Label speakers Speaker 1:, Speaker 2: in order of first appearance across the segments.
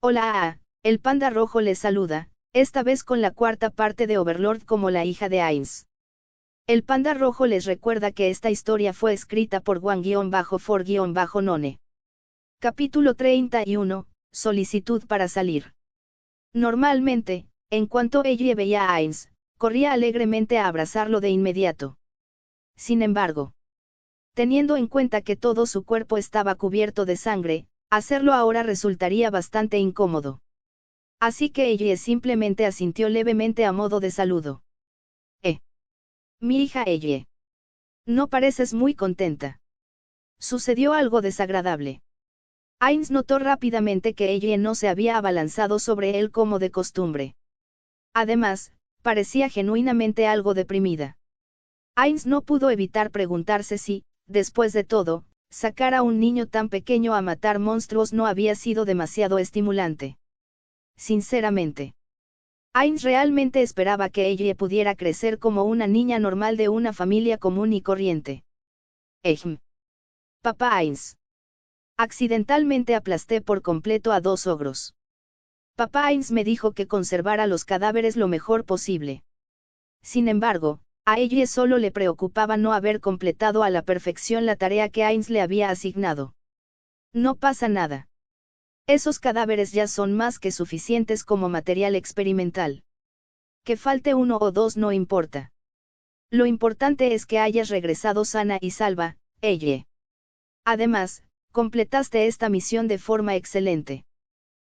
Speaker 1: Hola, el panda rojo les saluda, esta vez con la cuarta parte de Overlord como la hija de Ainz. El panda rojo les recuerda que esta historia fue escrita por Juan-For-None. Capítulo 31, Solicitud para salir. Normalmente, en cuanto ella veía a Ainz, corría alegremente a abrazarlo de inmediato. Sin embargo, teniendo en cuenta que todo su cuerpo estaba cubierto de sangre, hacerlo ahora resultaría bastante incómodo. Así que ella simplemente asintió levemente a modo de saludo. Mi hija ella. No pareces muy contenta. Sucedió algo desagradable. Ainz notó rápidamente que ella no se había abalanzado sobre él como de costumbre. Además, parecía genuinamente algo deprimida. Ainz no pudo evitar preguntarse si, después de todo, sacar a un niño tan pequeño a matar monstruos no había sido demasiado estimulante. Sinceramente, Ainz realmente esperaba que ella pudiera crecer como una niña normal de una familia común y corriente. Papá Ainz. Accidentalmente aplasté por completo a 2 ogros. Papá Ainz me dijo que conservara los cadáveres lo mejor posible. Sin embargo, a ella solo le preocupaba no haber completado a la perfección la tarea que Ainz le había asignado. No pasa nada. Esos cadáveres ya son más que suficientes como material experimental. Que falte 1 o 2 no importa. Lo importante es que hayas regresado sana y salva, ella. Además, completaste esta misión de forma excelente.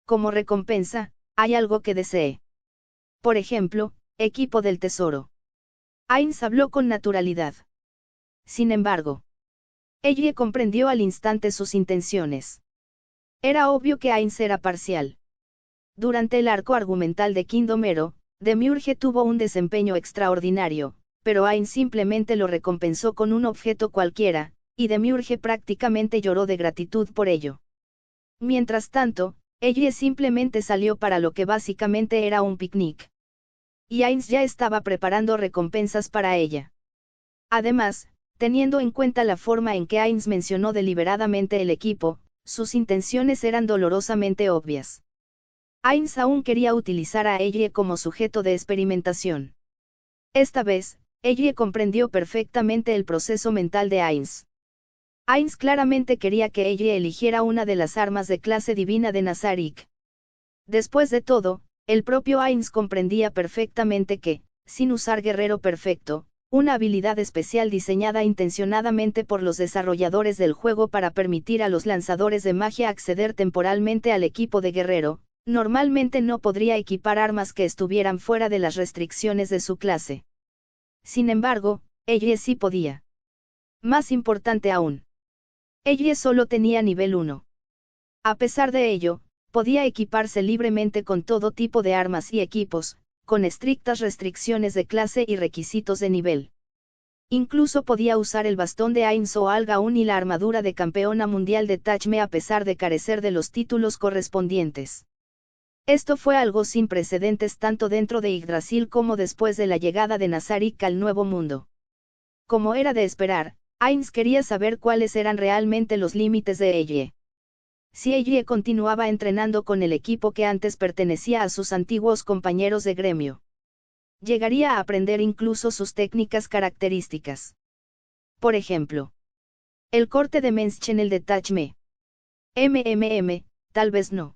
Speaker 1: Como recompensa, ¿hay algo que desee? Por ejemplo, equipo del tesoro. Ainz habló con naturalidad. Sin embargo, ella comprendió al instante sus intenciones. Era obvio que Ainz era parcial. Durante el arco argumental de Kingdom Hero, Demiurge tuvo un desempeño extraordinario, pero Ainz simplemente lo recompensó con un objeto cualquiera, y Demiurge prácticamente lloró de gratitud por ello. Mientras tanto, ella simplemente salió para lo que básicamente era un picnic. Y Ainz ya estaba preparando recompensas para ella. Además, teniendo en cuenta la forma en que Ainz mencionó deliberadamente el equipo, sus intenciones eran dolorosamente obvias. Ainz aún quería utilizar a ella como sujeto de experimentación. Esta vez, ella comprendió perfectamente el proceso mental de Ainz. Ainz claramente quería que ella eligiera una de las armas de clase divina de Nazarick. Después de todo, el propio Ainz comprendía perfectamente que, sin usar Guerrero Perfecto, una habilidad especial diseñada intencionadamente por los desarrolladores del juego para permitir a los lanzadores de magia acceder temporalmente al equipo de guerrero, normalmente no podría equipar armas que estuvieran fuera de las restricciones de su clase. Sin embargo, ella sí podía. Más importante aún, ella solo tenía nivel 1. A pesar de ello, podía equiparse libremente con todo tipo de armas y equipos, con estrictas restricciones de clase y requisitos de nivel. Incluso podía usar el bastón de Ainz o Algaun y la armadura de campeona mundial de Tachme a pesar de carecer de los títulos correspondientes. Esto fue algo sin precedentes tanto dentro de Yggdrasil como después de la llegada de Nazarick al Nuevo Mundo. Como era de esperar, Ainz quería saber cuáles eran realmente los límites de ella. Si ella continuaba entrenando con el equipo que antes pertenecía a sus antiguos compañeros de gremio, llegaría a aprender incluso sus técnicas características. Por ejemplo, el corte de Menschenel de Tachme. Tal vez no.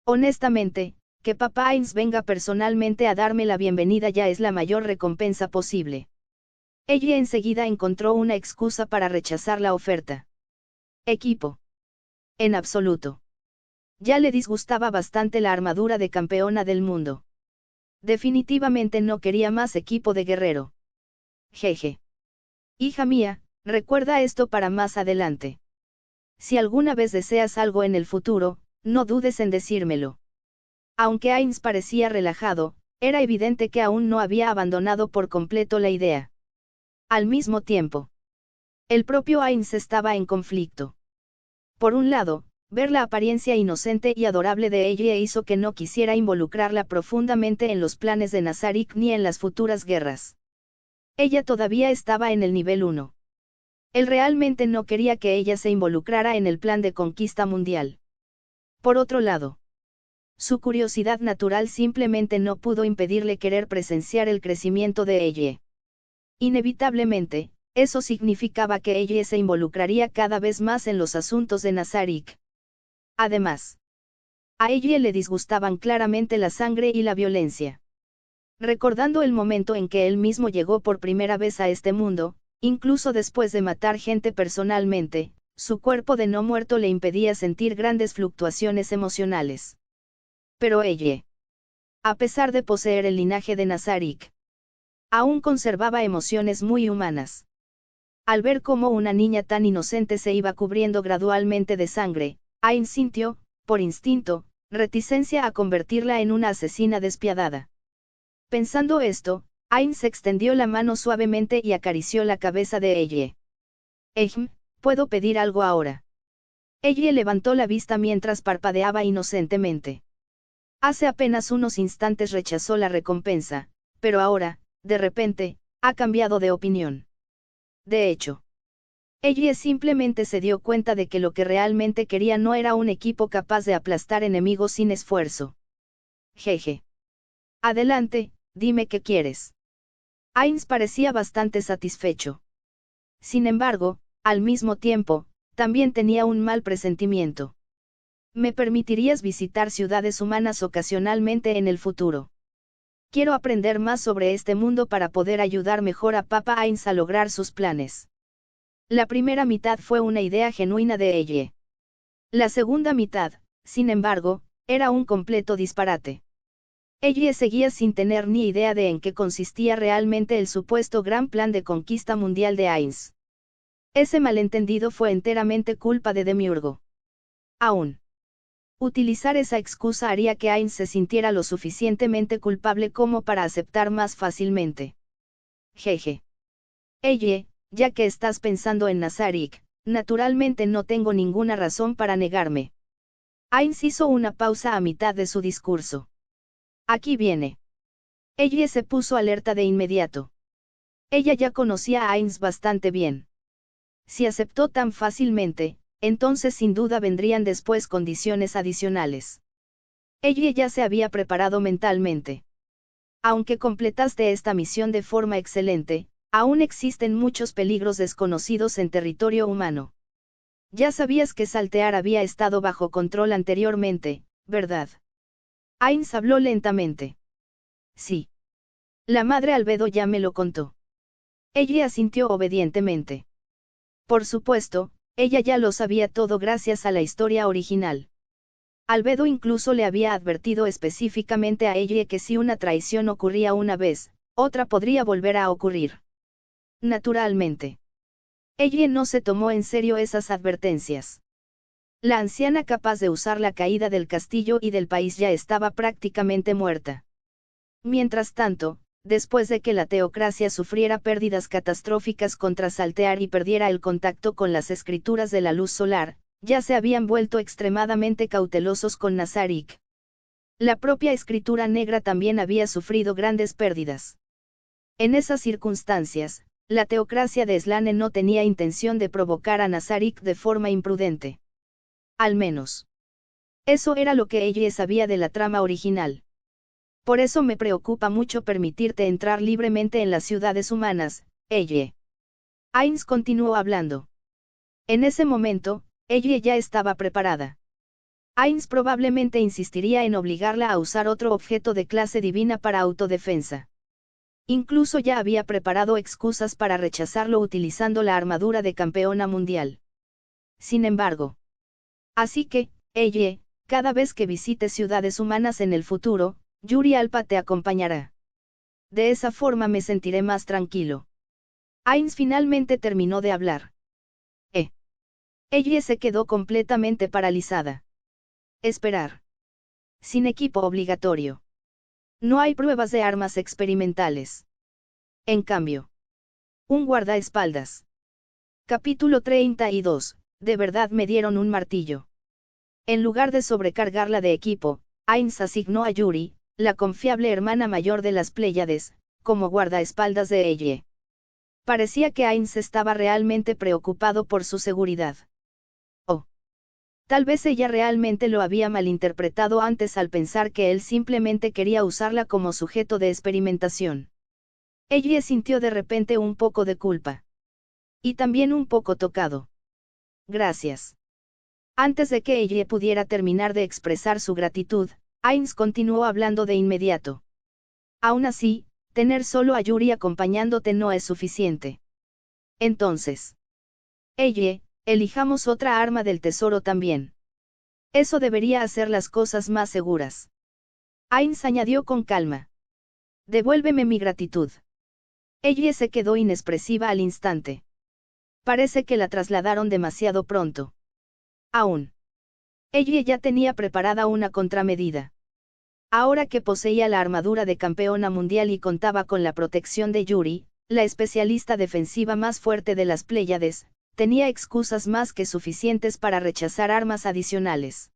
Speaker 1: Honestamente, que Papá Ainz venga personalmente a darme la bienvenida ya es la mayor recompensa posible. Ella enseguida encontró una excusa para rechazar la oferta. Equipo. En absoluto. Ya le disgustaba bastante la armadura de campeona del mundo. Definitivamente no quería más equipo de guerrero. Jeje. Hija mía, recuerda esto para más adelante. Si alguna vez deseas algo en el futuro, no dudes en decírmelo. Aunque Ainz parecía relajado, era evidente que aún no había abandonado por completo la idea. Al mismo tiempo, el propio Ainz estaba en conflicto. Por un lado, ver la apariencia inocente y adorable de ella hizo que no quisiera involucrarla profundamente en los planes de Nazarick ni en las futuras guerras. Ella todavía estaba en el nivel 1. Él realmente no quería que ella se involucrara en el plan de conquista mundial. Por otro lado, Su curiosidad natural simplemente no pudo impedirle querer presenciar el crecimiento de ella. Inevitablemente, eso significaba que ella se involucraría cada vez más en los asuntos de Nazarik. Además, a ella le disgustaban claramente la sangre y la violencia. Recordando el momento en que él mismo llegó por primera vez a este mundo, incluso después de matar gente personalmente, su cuerpo de no muerto le impedía sentir grandes fluctuaciones emocionales. Pero ella, a pesar de poseer el linaje de Nazarik, aún conservaba emociones muy humanas. Al ver cómo una niña tan inocente se iba cubriendo gradualmente de sangre, Ain sintió, por instinto, reticencia a convertirla en una asesina despiadada. Pensando esto, Ain se extendió la mano suavemente y acarició la cabeza de ella. ¿Puedo pedir algo ahora? Ella levantó la vista mientras parpadeaba inocentemente. Hace apenas unos instantes rechazó la recompensa, pero ahora, de repente, ha cambiado de opinión. De hecho, ella simplemente se dio cuenta de que lo que realmente quería no era un equipo capaz de aplastar enemigos sin esfuerzo. Jeje. Adelante, dime qué quieres. Ains parecía bastante satisfecho. Sin embargo, al mismo tiempo, también tenía un mal presentimiento. ¿Me permitirías visitar ciudades humanas ocasionalmente en el futuro? Quiero aprender más sobre este mundo para poder ayudar mejor a Papa Ains a lograr sus planes. La primera mitad fue una idea genuina de ella. La segunda mitad, sin embargo, era un completo disparate. Ella seguía sin tener ni idea de en qué consistía realmente el supuesto gran plan de conquista mundial de Ains. Ese malentendido fue enteramente culpa de Demiurgo. Aún. Utilizar esa excusa haría que Ains se sintiera lo suficientemente culpable como para aceptar más fácilmente. Jeje. Ella, ya que estás pensando en Nazarik, naturalmente no tengo ninguna razón para negarme. Ains hizo una pausa a mitad de su discurso. Aquí viene. Ella se puso alerta de inmediato. Ella ya conocía a Ains bastante bien. Si aceptó tan fácilmente, entonces sin duda vendrían después condiciones adicionales. Ella ya se había preparado mentalmente. Aunque completaste esta misión de forma excelente, aún existen muchos peligros desconocidos en territorio humano. Ya sabías que Saltear había estado bajo control anteriormente, ¿verdad? Ains habló lentamente. Sí. La madre Albedo ya me lo contó. Ella asintió obedientemente. Por supuesto, ella ya lo sabía todo gracias a la historia original. Albedo incluso le había advertido específicamente a ella que si una traición ocurría una vez, otra podría volver a ocurrir. Naturalmente. Ella no se tomó en serio esas advertencias. La anciana capaz de usar la caída del castillo y del país ya estaba prácticamente muerta. Mientras tanto, después de que la teocracia sufriera pérdidas catastróficas contra Saltear y perdiera el contacto con las escrituras de la luz solar, ya se habían vuelto extremadamente cautelosos con Nazarik. La propia escritura negra también había sufrido grandes pérdidas. En esas circunstancias, la teocracia de Slane no tenía intención de provocar a Nazarik de forma imprudente. Al menos. Eso era lo que ella sabía de la trama original. Por eso me preocupa mucho permitirte entrar libremente en las ciudades humanas, ella. Ains continuó hablando. En ese momento, ella ya estaba preparada. Ains probablemente insistiría en obligarla a usar otro objeto de clase divina para autodefensa. Incluso ya había preparado excusas para rechazarlo utilizando la armadura de campeona mundial. Sin embargo. Así que, ella, cada vez que visites ciudades humanas en el futuro, Yuri Alpa te acompañará. De esa forma me sentiré más tranquilo. Ains finalmente terminó de hablar. Ella se quedó completamente paralizada. Esperar. Sin equipo obligatorio. No hay pruebas de armas experimentales. En cambio. Un guardaespaldas. Capítulo 32. De verdad me dieron un martillo. En lugar de sobrecargarla de equipo, Ains asignó a Yuri, la confiable hermana mayor de las Pléyades, como guardaespaldas de ella. Parecía que Ains estaba realmente preocupado por su seguridad. Tal vez ella realmente lo había malinterpretado antes al pensar que él simplemente quería usarla como sujeto de experimentación. Ella sintió de repente un poco de culpa. Y también un poco tocado. Gracias. Antes de que ella pudiera terminar de expresar su gratitud, Ainz continuó hablando de inmediato. Aún así, tener solo a Yuri acompañándote no es suficiente. Entonces. Elijamos otra arma del tesoro también. Eso debería hacer las cosas más seguras. Ainz añadió con calma. Devuélveme mi gratitud. Ella se quedó inexpresiva al instante. Parece que la trasladaron demasiado pronto. Aún. Ella ya tenía preparada una contramedida. Ahora que poseía la armadura de campeona mundial y contaba con la protección de Yuri, la especialista defensiva más fuerte de las Pléyades, tenía excusas más que suficientes para rechazar armas adicionales.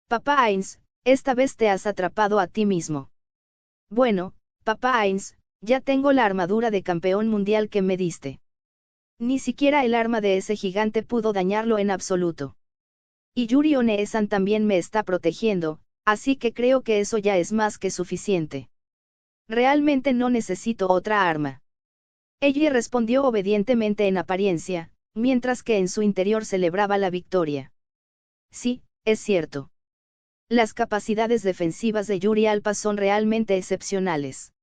Speaker 1: Papá Ainz, esta vez te has atrapado a ti mismo. Bueno, papá Ainz, ya tengo la armadura de campeón mundial que me diste. Ni siquiera el arma de ese gigante pudo dañarlo en absoluto. Y Yuri One-san también me está protegiendo, así que creo que eso ya es más que suficiente. Realmente no necesito otra arma. Ella respondió obedientemente en apariencia, mientras que en su interior celebraba la victoria. Sí, es cierto. Las capacidades defensivas de Yuri Alpa son realmente excepcionales.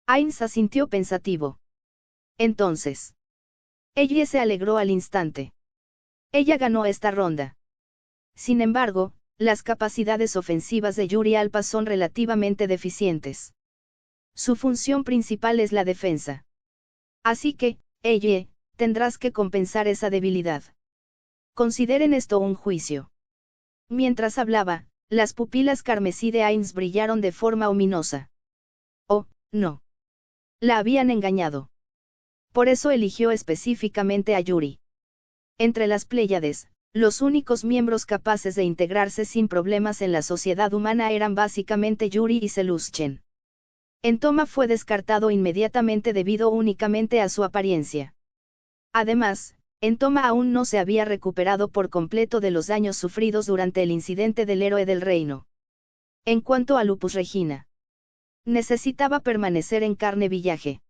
Speaker 1: Ainz asintió pensativo. Entonces. Ella se alegró al instante. Ella ganó esta ronda. Sin embargo, las capacidades ofensivas de Yuri Alpa son relativamente deficientes. Su función principal es la defensa. Así que, tendrás que compensar esa debilidad. Consideren esto un juicio. Mientras hablaba, las pupilas carmesí de Ainz brillaron de forma ominosa. Oh, no. La habían engañado. Por eso eligió específicamente a Yuri. Entre las Pléyades, los únicos miembros capaces de integrarse sin problemas en la sociedad humana eran básicamente Yuri y Seluschen. Entoma fue descartado inmediatamente debido únicamente a su apariencia. Además, Entoma aún no se había recuperado por completo de los daños sufridos durante el incidente del héroe del reino. En cuanto a Lupus Regina, necesitaba permanecer en carne villaje.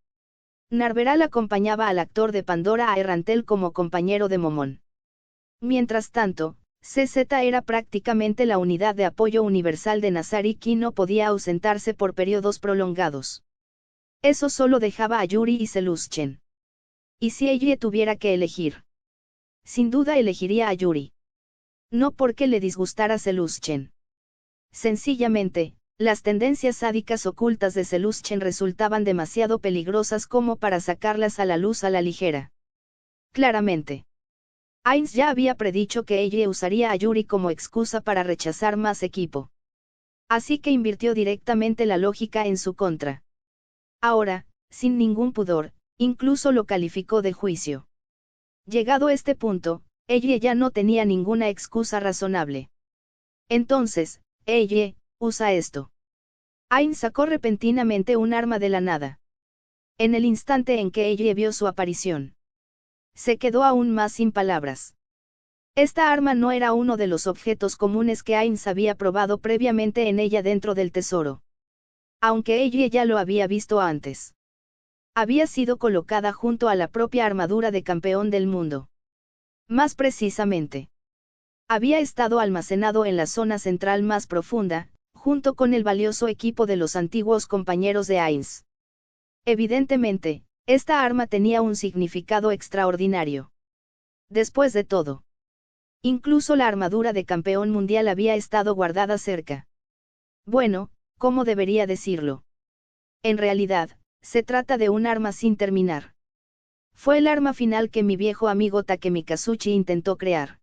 Speaker 1: Narveral acompañaba al actor de Pandora a Errantel como compañero de Momón. Mientras tanto, CZ era prácticamente la unidad de apoyo universal de Nazarik y no podía ausentarse por periodos prolongados. Eso solo dejaba a Yuri y Seluschen. ¿Y si ella tuviera que elegir? Sin duda elegiría a Yuri. No porque le disgustara Seluschen. Sencillamente, las tendencias sádicas ocultas de Seluschen resultaban demasiado peligrosas como para sacarlas a la luz a la ligera. Claramente. Ainz ya había predicho que ella usaría a Yuri como excusa para rechazar más equipo. Así que invirtió directamente la lógica en su contra. Ahora, sin ningún pudor, incluso lo calificó de juicio. Llegado este punto, ella ya no tenía ninguna excusa razonable. Entonces, usa esto. Ainz sacó repentinamente un arma de la nada. En el instante en que ella vio su aparición, se quedó aún más sin palabras. Esta arma no era uno de los objetos comunes que Ainz había probado previamente en ella dentro del tesoro. Aunque ella ya lo había visto antes. Había sido colocada junto a la propia armadura de campeón del mundo. Más precisamente, había estado almacenado en la zona central más profunda, junto con el valioso equipo de los antiguos compañeros de Ainz. Evidentemente, esta arma tenía un significado extraordinario. Después de todo, incluso la armadura de campeón mundial había estado guardada cerca. Bueno, ¿cómo debería decirlo? En realidad, se trata de un arma sin terminar. Fue el arma final que mi viejo amigo Takemi Kazuchi intentó crear.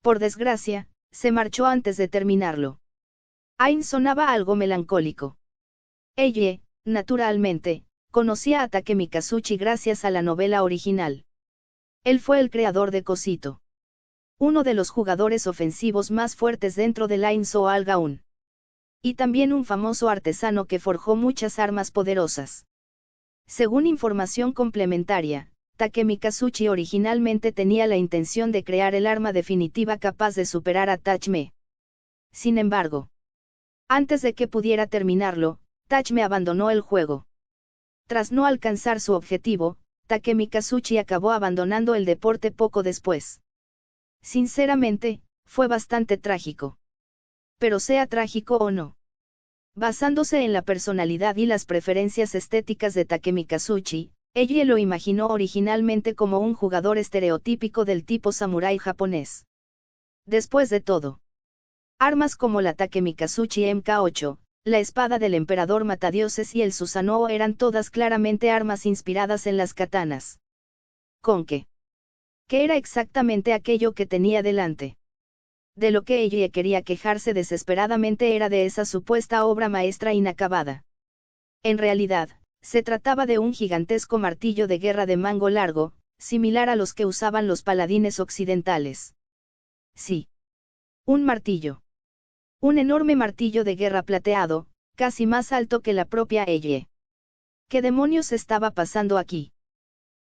Speaker 1: Por desgracia, se marchó antes de terminarlo. Ainz sonaba algo melancólico. Ella, naturalmente, conocía a Takemi Kazuchi gracias a la novela original. Él fue el creador de Cosito. Uno de los jugadores ofensivos más fuertes dentro del Ainz o Algaun. Y también un famoso artesano que forjó muchas armas poderosas. Según información complementaria, Takemi Kazuchi originalmente tenía la intención de crear el arma definitiva capaz de superar a Tachme. Sin embargo, antes de que pudiera terminarlo, Tachme abandonó el juego. Tras no alcanzar su objetivo, Takemi Kazuchi acabó abandonando el deporte poco después. Sinceramente, fue bastante trágico. Pero sea trágico o no, basándose en la personalidad y las preferencias estéticas de Takemi Kazuchi, Eiji lo imaginó originalmente como un jugador estereotípico del tipo samurái japonés. Después de todo, armas como la Takemi Kazuchi MK8, la espada del emperador matadioses y el Susanoo eran todas claramente armas inspiradas en las katanas. ¿Con qué? ¿Qué era exactamente aquello que tenía delante? De lo que Eiji quería quejarse desesperadamente era de esa supuesta obra maestra inacabada. En realidad, se trataba de un gigantesco martillo de guerra de mango largo, similar a los que usaban los paladines occidentales. Sí. Un martillo. Un enorme martillo de guerra plateado, casi más alto que la propia Eiji. ¿Qué demonios estaba pasando aquí?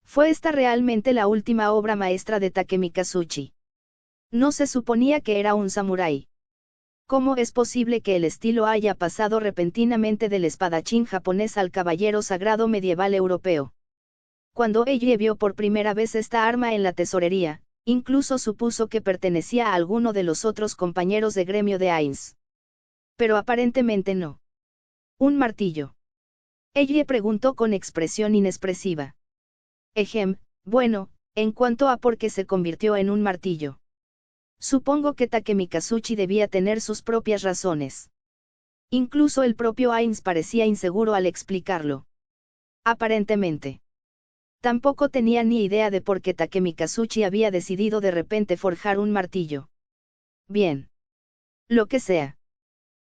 Speaker 1: ¿Fue esta realmente la última obra maestra de Takemi Kazuchi? No se suponía que era un samurái. ¿Cómo es posible que el estilo haya pasado repentinamente del espadachín japonés al caballero sagrado medieval europeo? Cuando Eiji vio por primera vez esta arma en la tesorería, incluso supuso que pertenecía a alguno de los otros compañeros de gremio de Ainz. Pero aparentemente no. ¿Un martillo? Eiji preguntó con expresión inexpresiva. Bueno, en cuanto a por qué se convirtió en un martillo. Supongo que Takemi Kazuchi debía tener sus propias razones. Incluso el propio Ainz parecía inseguro al explicarlo. Aparentemente. Tampoco tenía ni idea de por qué Takemi Kazuchi había decidido de repente forjar un martillo. Bien. Lo que sea.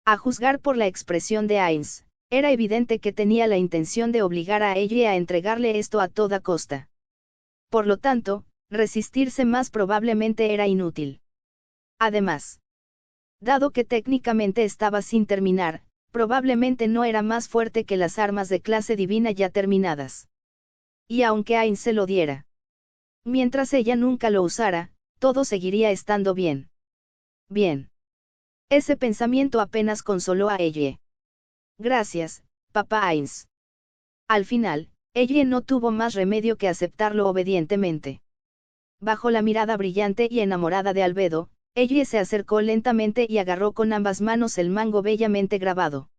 Speaker 1: A juzgar por la expresión de Ainz, era evidente que tenía la intención de obligar a Eiji a entregarle esto a toda costa. Por lo tanto, resistirse más probablemente era inútil. Además, dado que técnicamente estaba sin terminar, probablemente no era más fuerte que las armas de clase divina ya terminadas. Y aunque Ainz se lo diera, mientras ella nunca lo usara, todo seguiría estando bien. Bien. Ese pensamiento apenas consoló a Eiji. Gracias, papá Ainz. Al final, Eiji no tuvo más remedio que aceptarlo obedientemente. Bajo la mirada brillante y enamorada de Albedo, Eiji se acercó lentamente y agarró con ambas manos el mango bellamente grabado.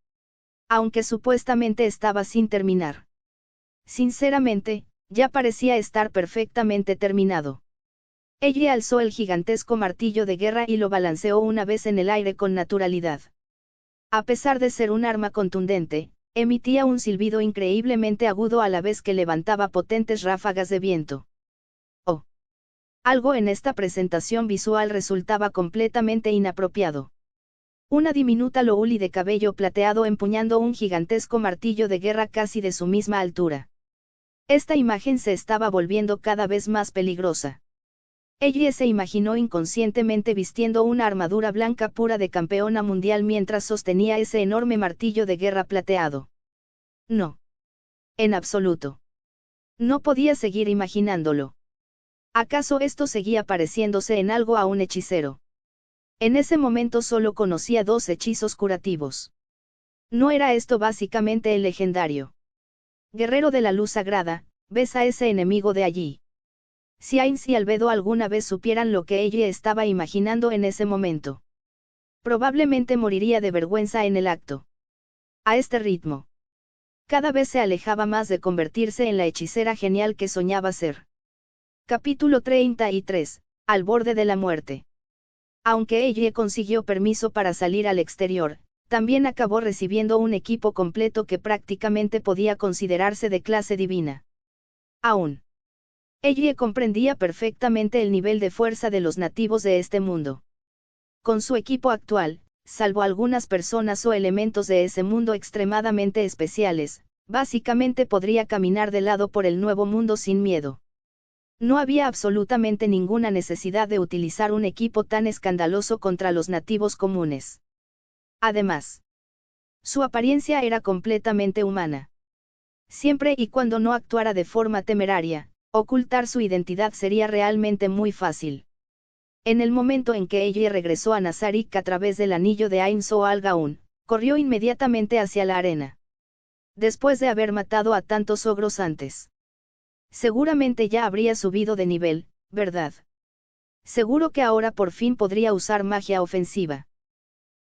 Speaker 1: Aunque supuestamente estaba sin terminar. Sinceramente, ya parecía estar perfectamente terminado. Eiji alzó el gigantesco martillo de guerra y lo balanceó una vez en el aire con naturalidad. A pesar de ser un arma contundente, emitía un silbido increíblemente agudo a la vez que levantaba potentes ráfagas de viento. Oh. Algo en esta presentación visual resultaba completamente inapropiado. Una diminuta Louli de cabello plateado empuñando un gigantesco martillo de guerra casi de su misma altura. Esta imagen se estaba volviendo cada vez más peligrosa. Eiji se imaginó inconscientemente vistiendo una armadura blanca pura de campeona mundial mientras sostenía ese enorme martillo de guerra plateado. No. En absoluto. No podía seguir imaginándolo. ¿Acaso esto seguía pareciéndose en algo a un hechicero? En ese momento solo conocía 2 hechizos curativos. ¿No era esto básicamente el legendario guerrero de la luz sagrada, ves a ese enemigo de allí? Si Ainz y Albedo alguna vez supieran lo que ella estaba imaginando en ese momento, probablemente moriría de vergüenza en el acto. A este ritmo, cada vez se alejaba más de convertirse en la hechicera genial que soñaba ser. Capítulo 33, al borde de la muerte. Aunque ella consiguió permiso para salir al exterior, también acabó recibiendo un equipo completo que prácticamente podía considerarse de clase divina. Aún. Ella comprendía perfectamente el nivel de fuerza de los nativos de este mundo. Con su equipo actual, salvo algunas personas o elementos de ese mundo extremadamente especiales, básicamente podría caminar de lado por el nuevo mundo sin miedo. No había absolutamente ninguna necesidad de utilizar un equipo tan escandaloso contra los nativos comunes. Además, su apariencia era completamente humana. Siempre y cuando no actuara de forma temeraria, Ocultar su identidad sería realmente muy fácil. En el momento en que ella regresó a Nazarik a través del anillo de Ain Soal Gaun, corrió inmediatamente hacia la arena. Después de haber matado a tantos ogros antes. Seguramente ya habría subido de nivel, ¿verdad? Seguro que ahora por fin podría usar magia ofensiva.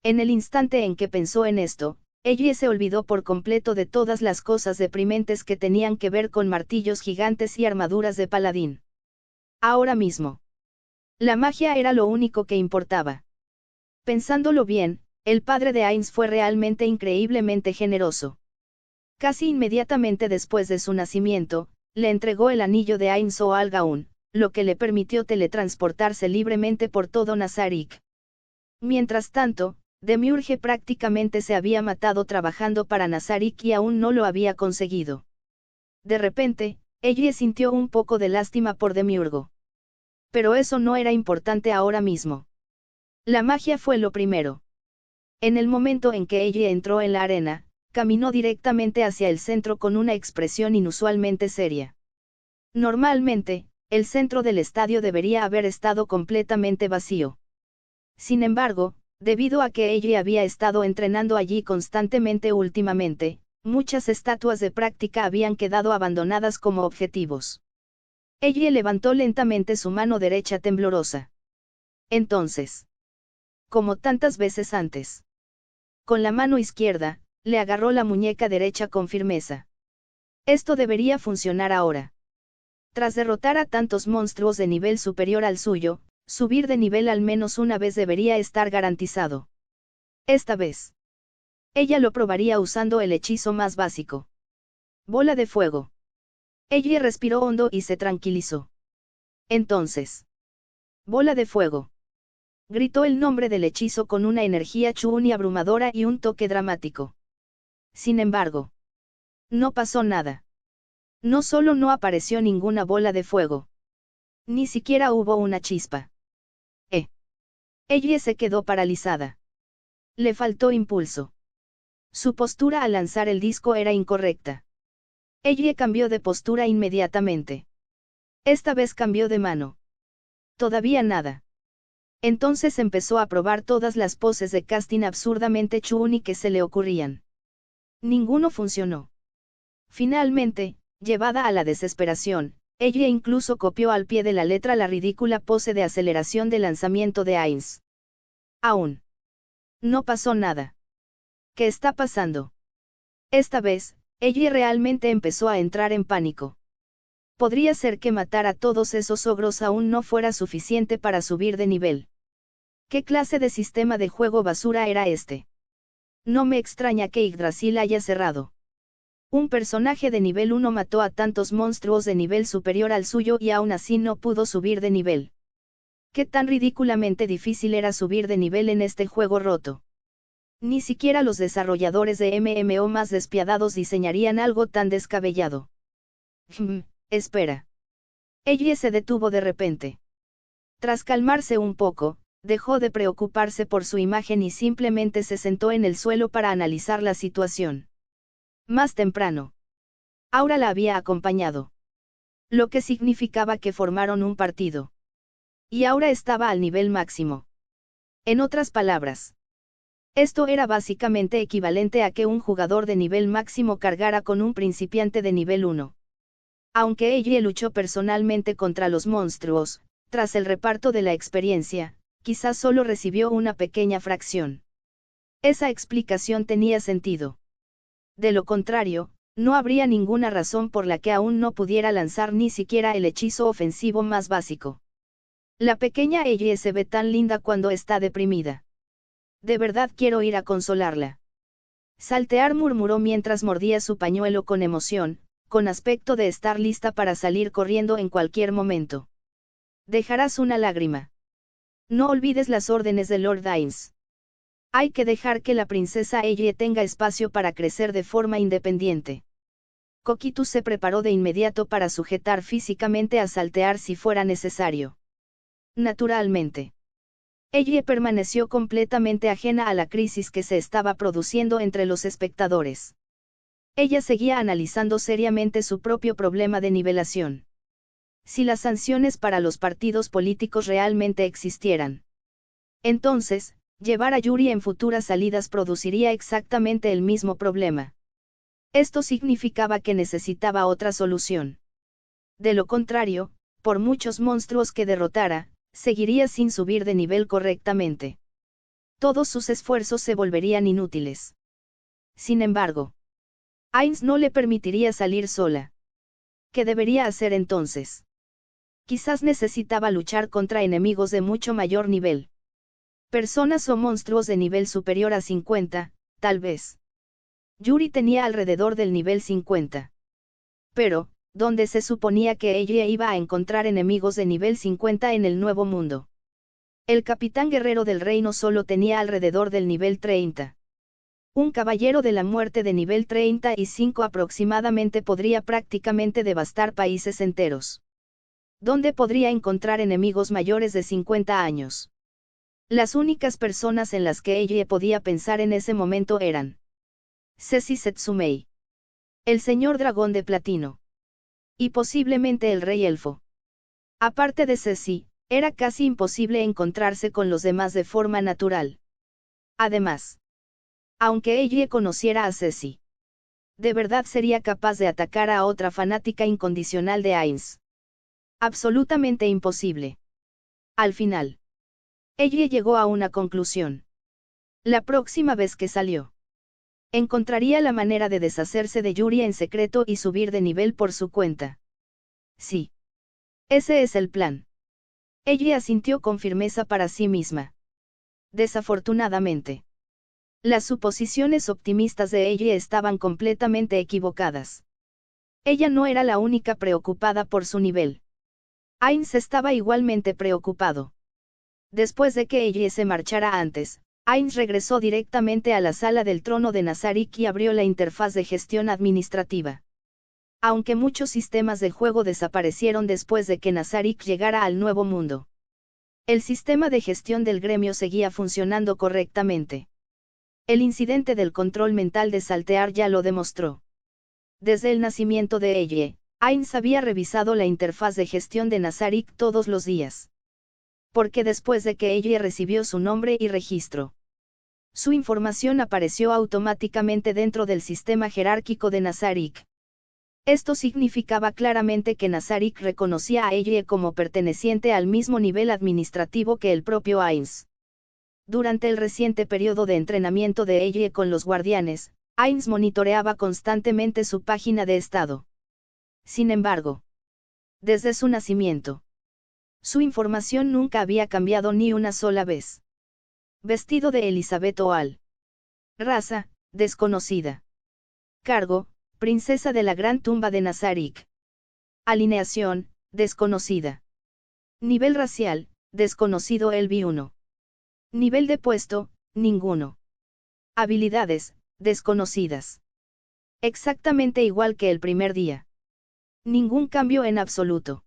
Speaker 1: En el instante en que pensó en esto, ella se olvidó por completo de todas las cosas deprimentes que tenían que ver con martillos gigantes y armaduras de paladín. Ahora mismo. La magia era lo único que importaba. Pensándolo bien, el padre de Ainz fue realmente increíblemente generoso. Casi inmediatamente después de su nacimiento, le entregó el anillo de Ain Soal Gaun, lo que le permitió teletransportarse libremente por todo Nazarik. Mientras tanto, Demiurge prácticamente se había matado trabajando para Nazarik y aún no lo había conseguido. De repente, ella sintió un poco de lástima por Demiurgo. Pero eso no era importante ahora mismo. La magia fue lo primero. En el momento en que ella entró en la arena, caminó directamente hacia el centro con una expresión inusualmente seria. Normalmente, el centro del estadio debería haber estado completamente vacío. Sin embargo, debido a que ella había estado entrenando allí constantemente últimamente, muchas estatuas de práctica habían quedado abandonadas como objetivos. Ella levantó lentamente su mano derecha temblorosa. Entonces, como tantas veces antes, con la mano izquierda, le agarró la muñeca derecha con firmeza. Esto debería funcionar ahora. Tras derrotar a tantos monstruos de nivel superior al suyo, subir de nivel al menos una vez debería estar garantizado. Esta vez. Ella lo probaría usando el hechizo más básico. Bola de fuego. Ella respiró hondo y se tranquilizó. Entonces. Bola de fuego. Gritó el nombre del hechizo con una energía chuun y abrumadora y un toque dramático. Sin embargo. No pasó nada. No solo no apareció ninguna bola de fuego. Ni siquiera hubo una chispa. Ella se quedó paralizada. Le faltó impulso. Su postura al lanzar el disco era incorrecta. Ella cambió de postura inmediatamente. Esta vez cambió de mano. Todavía nada. Entonces empezó a probar todas las poses de casting absurdamente chuuni que se le ocurrían. Ninguno funcionó. Finalmente, llevada a la desesperación, ella incluso copió al pie de la letra la ridícula pose de aceleración de lanzamiento de Ainz. Aún. No pasó nada. ¿Qué está pasando? Esta vez, ella realmente empezó a entrar en pánico. Podría ser que matar a todos esos ogros aún no fuera suficiente para subir de nivel. ¿Qué clase de sistema de juego basura era este? No me extraña que Yggdrasil haya cerrado. Un personaje de nivel 1 mató a tantos monstruos de nivel superior al suyo y aún así no pudo subir de nivel. ¿Qué tan ridículamente difícil era subir de nivel en este juego roto? Ni siquiera los desarrolladores de MMO más despiadados diseñarían algo tan descabellado. Espera. Ella se detuvo de repente. Tras calmarse un poco, dejó de preocuparse por su imagen y simplemente se sentó en el suelo para analizar la situación. Más temprano, Aura la había acompañado. Lo que significaba que formaron un partido. Y Aura estaba al nivel máximo. En otras palabras, esto era básicamente equivalente a que un jugador de nivel máximo cargara con un principiante de nivel 1. Aunque ella luchó personalmente contra los monstruos, tras el reparto de la experiencia, quizás solo recibió una pequeña fracción. Esa explicación tenía sentido. De lo contrario, no habría ninguna razón por la que aún no pudiera lanzar ni siquiera el hechizo ofensivo más básico. La pequeña ella se ve tan linda cuando está deprimida. De verdad quiero ir a consolarla. Saltear murmuró mientras mordía su pañuelo con emoción, con aspecto de estar lista para salir corriendo en cualquier momento. Dejarás una lágrima. No olvides las órdenes de Lord Ainz. Hay que dejar que la princesa Elle tenga espacio para crecer de forma independiente. Kokitu se preparó de inmediato para sujetar físicamente a Saltear si fuera necesario. Naturalmente. Elle permaneció completamente ajena a la crisis que se estaba produciendo entre los espectadores. Ella seguía analizando seriamente su propio problema de nivelación. Si las sanciones para los partidos políticos realmente existieran. Entonces, llevar a Yuri en futuras salidas produciría exactamente el mismo problema. Esto significaba que necesitaba otra solución. De lo contrario, por muchos monstruos que derrotara, seguiría sin subir de nivel correctamente. Todos sus esfuerzos se volverían inútiles. Sin embargo, Ainz no le permitiría salir sola. ¿Qué debería hacer entonces? Quizás necesitaba luchar contra enemigos de mucho mayor nivel. Personas o monstruos de nivel superior a 50, tal vez. Yuri tenía alrededor del nivel 50. Pero, ¿dónde se suponía que ella iba a encontrar enemigos de nivel 50 en el Nuevo Mundo? El capitán guerrero del reino solo tenía alrededor del nivel 30. Un caballero de la muerte de nivel 35 aproximadamente podría prácticamente devastar países enteros. ¿Dónde podría encontrar enemigos mayores de 50 años? Las únicas personas en las que ella podía pensar en ese momento eran Ceci Setsumei, el señor dragón de platino, y posiblemente el rey elfo. Aparte de Ceci, era casi imposible encontrarse con los demás de forma natural. Además, aunque ella conociera a Ceci, ¿de verdad sería capaz de atacar a otra fanática incondicional de Ainz? Absolutamente imposible. Al final, ella llegó a una conclusión. La próxima vez que salió, encontraría la manera de deshacerse de Yuri en secreto y subir de nivel por su cuenta. Sí. Ese es el plan. Ella asintió con firmeza para sí misma. Desafortunadamente, las suposiciones optimistas de ella estaban completamente equivocadas. Ella no era la única preocupada por su nivel. Ainz estaba igualmente preocupado. Después de que ella se marchara antes, Ainz regresó directamente a la sala del trono de Nazarik y abrió la interfaz de gestión administrativa. Aunque muchos sistemas de juego desaparecieron después de que Nazarik llegara al Nuevo Mundo, el sistema de gestión del gremio seguía funcionando correctamente. El incidente del control mental de Saltear ya lo demostró. Desde el nacimiento de ella, Ainz había revisado la interfaz de gestión de Nazarik todos los días. Porque después de que ella recibió su nombre y registro, su información apareció automáticamente dentro del sistema jerárquico de Nazarik. Esto significaba claramente que Nazarik reconocía a ella como perteneciente al mismo nivel administrativo que el propio Ainz. Durante el reciente periodo de entrenamiento de ella con los guardianes, Ainz monitoreaba constantemente su página de estado. Sin embargo, desde su nacimiento, su información nunca había cambiado ni una sola vez. Vestido de Elizabeth Oal. Raza, desconocida. Cargo, princesa de la gran tumba de Nazarik. Alineación, desconocida. Nivel racial, desconocido LV1. Nivel de puesto, ninguno. Habilidades, desconocidas. Exactamente igual que el primer día. Ningún cambio en absoluto.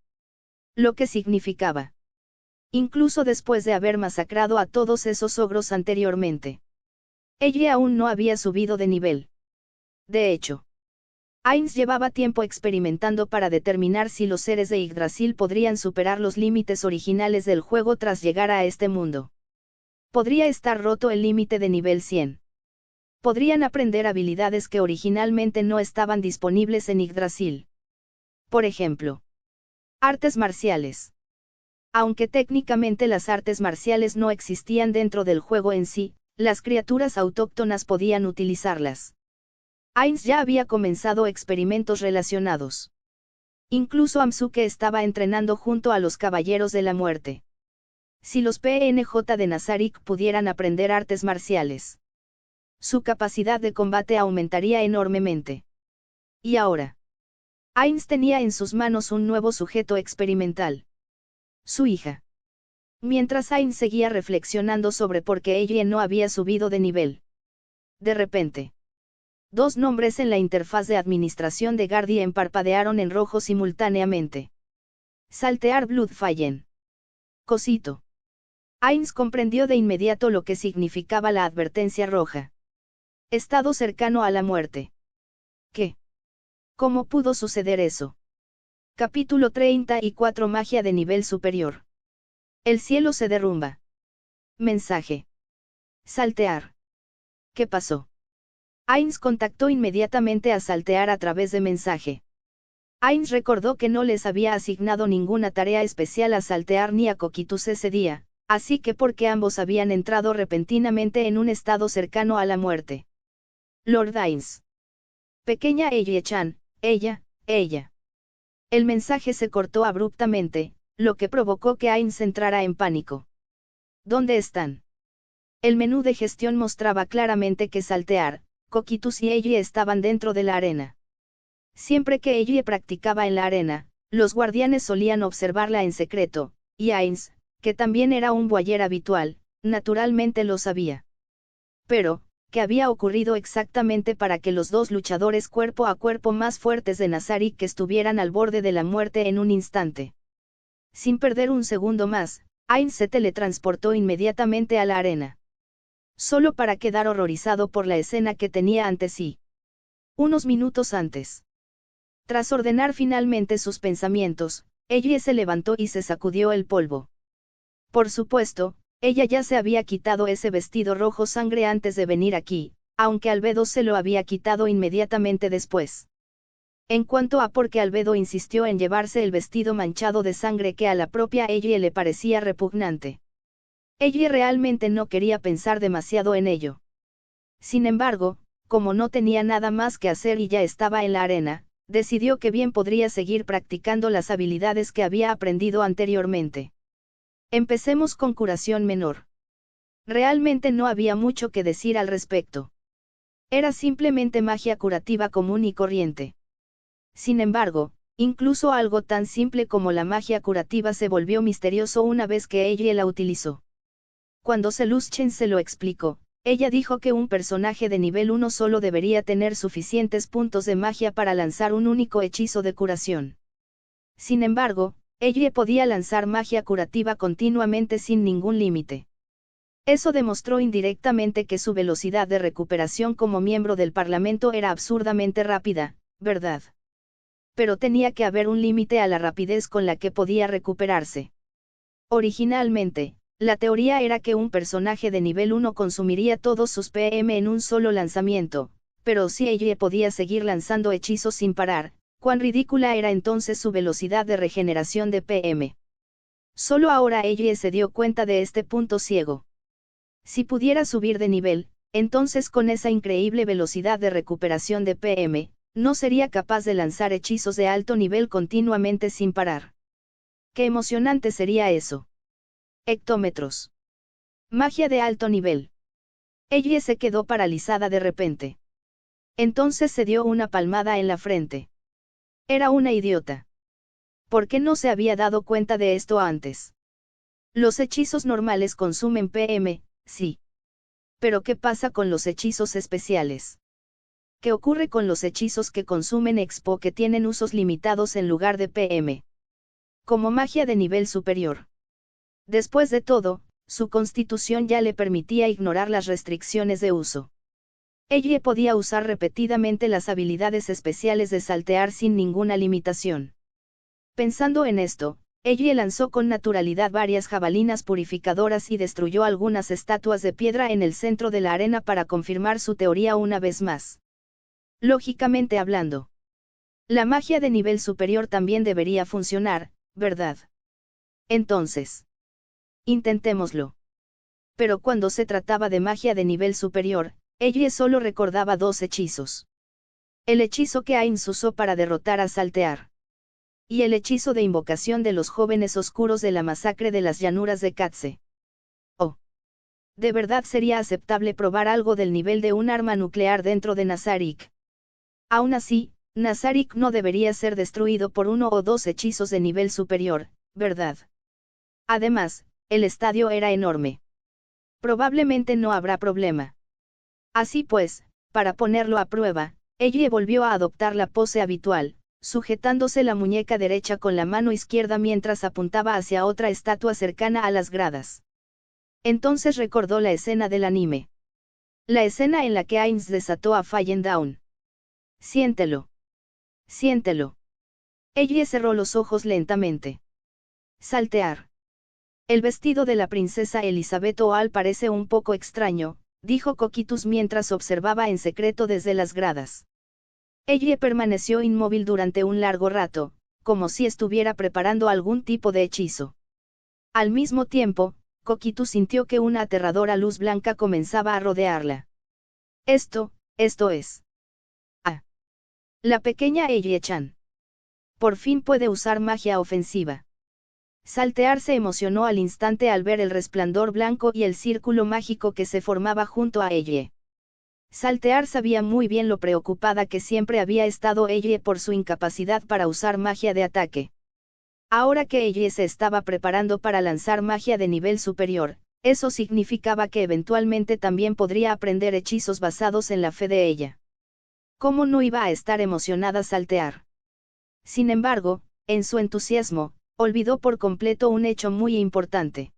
Speaker 1: Lo que significaba. Incluso después de haber masacrado a todos esos ogros anteriormente, ella aún no había subido de nivel. De hecho, Ainz llevaba tiempo experimentando para determinar si los seres de Yggdrasil podrían superar los límites originales del juego tras llegar a este mundo. Podría estar roto el límite de nivel 100. Podrían aprender habilidades que originalmente no estaban disponibles en Yggdrasil. Por ejemplo, artes marciales. Aunque técnicamente las artes marciales no existían dentro del juego en sí, las criaturas autóctonas podían utilizarlas. Ainz ya había comenzado experimentos relacionados. Incluso Amsuke estaba entrenando junto a los Caballeros de la Muerte. Si los PNJ de Nazarik pudieran aprender artes marciales, su capacidad de combate aumentaría enormemente. Y ahora, Ainz tenía en sus manos un nuevo sujeto experimental. Su hija. Mientras Ainz seguía reflexionando sobre por qué ella no había subido de nivel. De repente, dos nombres en la interfaz de administración de Guardian parpadearon en rojo simultáneamente. Saltear Bloodfallen. Cosito. Ainz comprendió de inmediato lo que significaba la advertencia roja. Estado cercano a la muerte. ¿Qué? ¿Cómo pudo suceder eso? Capítulo 34 Magia de nivel superior. El cielo se derrumba. Mensaje. Saltear. ¿Qué pasó? Ainz contactó inmediatamente a Saltear a través de mensaje. Ainz recordó que no les había asignado ninguna tarea especial a Saltear ni a Coquitous ese día, así que porque ambos habían entrado repentinamente en un estado cercano a la muerte. Lord Ainz. Pequeña Eiyue-chan, ella. El mensaje se cortó abruptamente, lo que provocó que Ainz entrara en pánico. ¿Dónde están? El menú de gestión mostraba claramente que Saltear, Coquitous y Eiyue estaban dentro de la arena. Siempre que Eiyue practicaba en la arena, los guardianes solían observarla en secreto, y Ainz, que también era un voyeur habitual, naturalmente lo sabía. Pero, ¿qué había ocurrido exactamente para que los dos luchadores cuerpo a cuerpo más fuertes de Nazarik estuvieran al borde de la muerte en un instante? Sin perder un segundo más, Ainz se teletransportó inmediatamente a la arena. Solo para quedar horrorizado por la escena que tenía ante sí. Unos minutos antes. Tras ordenar finalmente sus pensamientos, Eiyue se levantó y se sacudió el polvo. Por supuesto, ella ya se había quitado ese vestido rojo sangre antes de venir aquí, aunque Albedo se lo había quitado inmediatamente después. En cuanto a por qué Albedo insistió en llevarse el vestido manchado de sangre que a la propia Eiyue le parecía repugnante. Eiyue realmente no quería pensar demasiado en ello. Sin embargo, como no tenía nada más que hacer y ya estaba en la arena, decidió que bien podría seguir practicando las habilidades que había aprendido anteriormente. Empecemos con curación menor. Realmente no había mucho que decir al respecto. Era simplemente magia curativa común y corriente. Sin embargo, incluso algo tan simple como la magia curativa se volvió misterioso una vez que Eiyue la utilizó. Cuando Seluschen se lo explicó, ella dijo que un personaje de nivel 1 solo debería tener suficientes puntos de magia para lanzar un único hechizo de curación. Sin embargo, Eiyue podía lanzar magia curativa continuamente sin ningún límite. Eso demostró indirectamente que su velocidad de recuperación como miembro del Parlamento era absurdamente rápida, ¿verdad? Pero tenía que haber un límite a la rapidez con la que podía recuperarse. Originalmente, la teoría era que un personaje de nivel 1 consumiría todos sus PM en un solo lanzamiento, pero si Eiyue podía seguir lanzando hechizos sin parar, cuán ridícula era entonces su velocidad de regeneración de PM. Solo ahora Eiyue se dio cuenta de este punto ciego. Si pudiera subir de nivel, entonces con esa increíble velocidad de recuperación de PM, no sería capaz de lanzar hechizos de alto nivel continuamente sin parar. ¡Qué emocionante sería eso! Hectómetros. Magia de alto nivel. Eiyue se quedó paralizada de repente. Entonces se dio una palmada en la frente. Era una idiota. ¿Por qué no se había dado cuenta de esto antes? Los hechizos normales consumen PM, sí. Pero ¿qué pasa con los hechizos especiales? ¿Qué ocurre con los hechizos que consumen Expo que tienen usos limitados en lugar de PM? Como magia de nivel superior. Después de todo, su constitución ya le permitía ignorar las restricciones de uso. Eiyue podía usar repetidamente las habilidades especiales de saltear sin ninguna limitación. Pensando en esto, Eiyue lanzó con naturalidad varias jabalinas purificadoras y destruyó algunas estatuas de piedra en el centro de la arena para confirmar su teoría una vez más. Lógicamente hablando, la magia de nivel superior también debería funcionar, ¿verdad? Entonces, intentémoslo. Pero cuando se trataba de magia de nivel superior, Eiyue solo recordaba dos hechizos. El hechizo que Ainz usó para derrotar a Saltear. Y el hechizo de invocación de los jóvenes oscuros de la masacre de las llanuras de Katse. Oh. ¿De verdad sería aceptable probar algo del nivel de un arma nuclear dentro de Nazarik? Aún así, Nazarik no debería ser destruido por uno o dos hechizos de nivel superior, ¿verdad? Además, el estadio era enorme. Probablemente no habrá problema. Así pues, para ponerlo a prueba, Eiyue volvió a adoptar la pose habitual, sujetándose la muñeca derecha con la mano izquierda mientras apuntaba hacia otra estatua cercana a las gradas. Entonces recordó la escena del anime. La escena en la que Ainz desató a Fallen Down. Siéntelo. Siéntelo. Ella cerró los ojos lentamente. Saltear. El vestido de la princesa Elizabeth Oal parece un poco extraño, dijo Coquitous mientras observaba en secreto desde las gradas. Ella permaneció inmóvil durante un largo rato, como si estuviera preparando algún tipo de hechizo. Al mismo tiempo, Coquitous sintió que una aterradora luz blanca comenzaba a rodearla. Esto es. Ah. La pequeña Eiji-chan. Por fin puede usar magia ofensiva. Saltear se emocionó al instante al ver el resplandor blanco y el círculo mágico que se formaba junto a ella. Saltear sabía muy bien lo preocupada que siempre había estado ella por su incapacidad para usar magia de ataque. Ahora que ella se estaba preparando para lanzar magia de nivel superior, eso significaba que eventualmente también podría aprender hechizos basados en la fe de ella. ¿Cómo no iba a estar emocionada Saltear? Sin embargo, en su entusiasmo, olvidó por completo un hecho muy importante.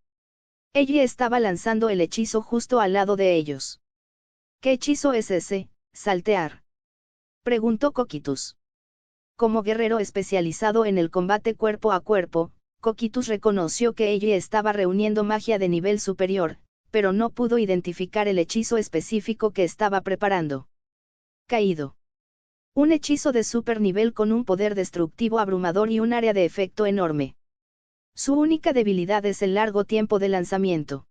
Speaker 1: Ella estaba lanzando el hechizo justo al lado de ellos. ¿Qué hechizo es ese, Saltear? Preguntó Coquitous. Como guerrero especializado en el combate cuerpo a cuerpo, Coquitous reconoció que ella estaba reuniendo magia de nivel superior, pero no pudo identificar el hechizo específico que estaba preparando. Caído. Un hechizo de super nivel con un poder destructivo abrumador y un área de efecto enorme. Su única debilidad es el largo tiempo de lanzamiento.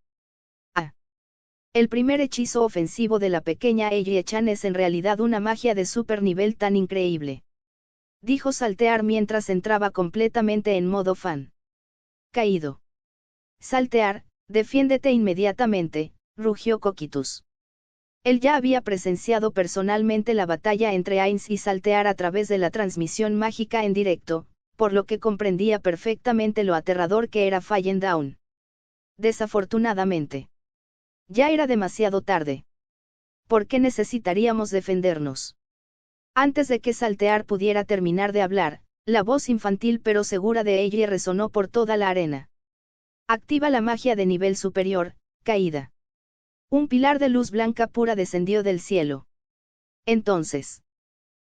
Speaker 1: Ah. El primer hechizo ofensivo de la pequeña Eiji-chan es en realidad una magia de super nivel tan increíble. Dijo Saltear mientras entraba completamente en modo fan. Caído. Saltear, defiéndete inmediatamente, rugió Coquitous. Él ya había presenciado personalmente la batalla entre Ainz y Saltear a través de la transmisión mágica en directo, por lo que comprendía perfectamente lo aterrador que era Fallen Down. Desafortunadamente. Ya era demasiado tarde. ¿Por qué necesitaríamos defendernos? Antes de que Saltear pudiera terminar de hablar, la voz infantil pero segura de ella resonó por toda la arena. Activa la magia de nivel superior, caída. Un pilar de luz blanca pura descendió del cielo. Entonces,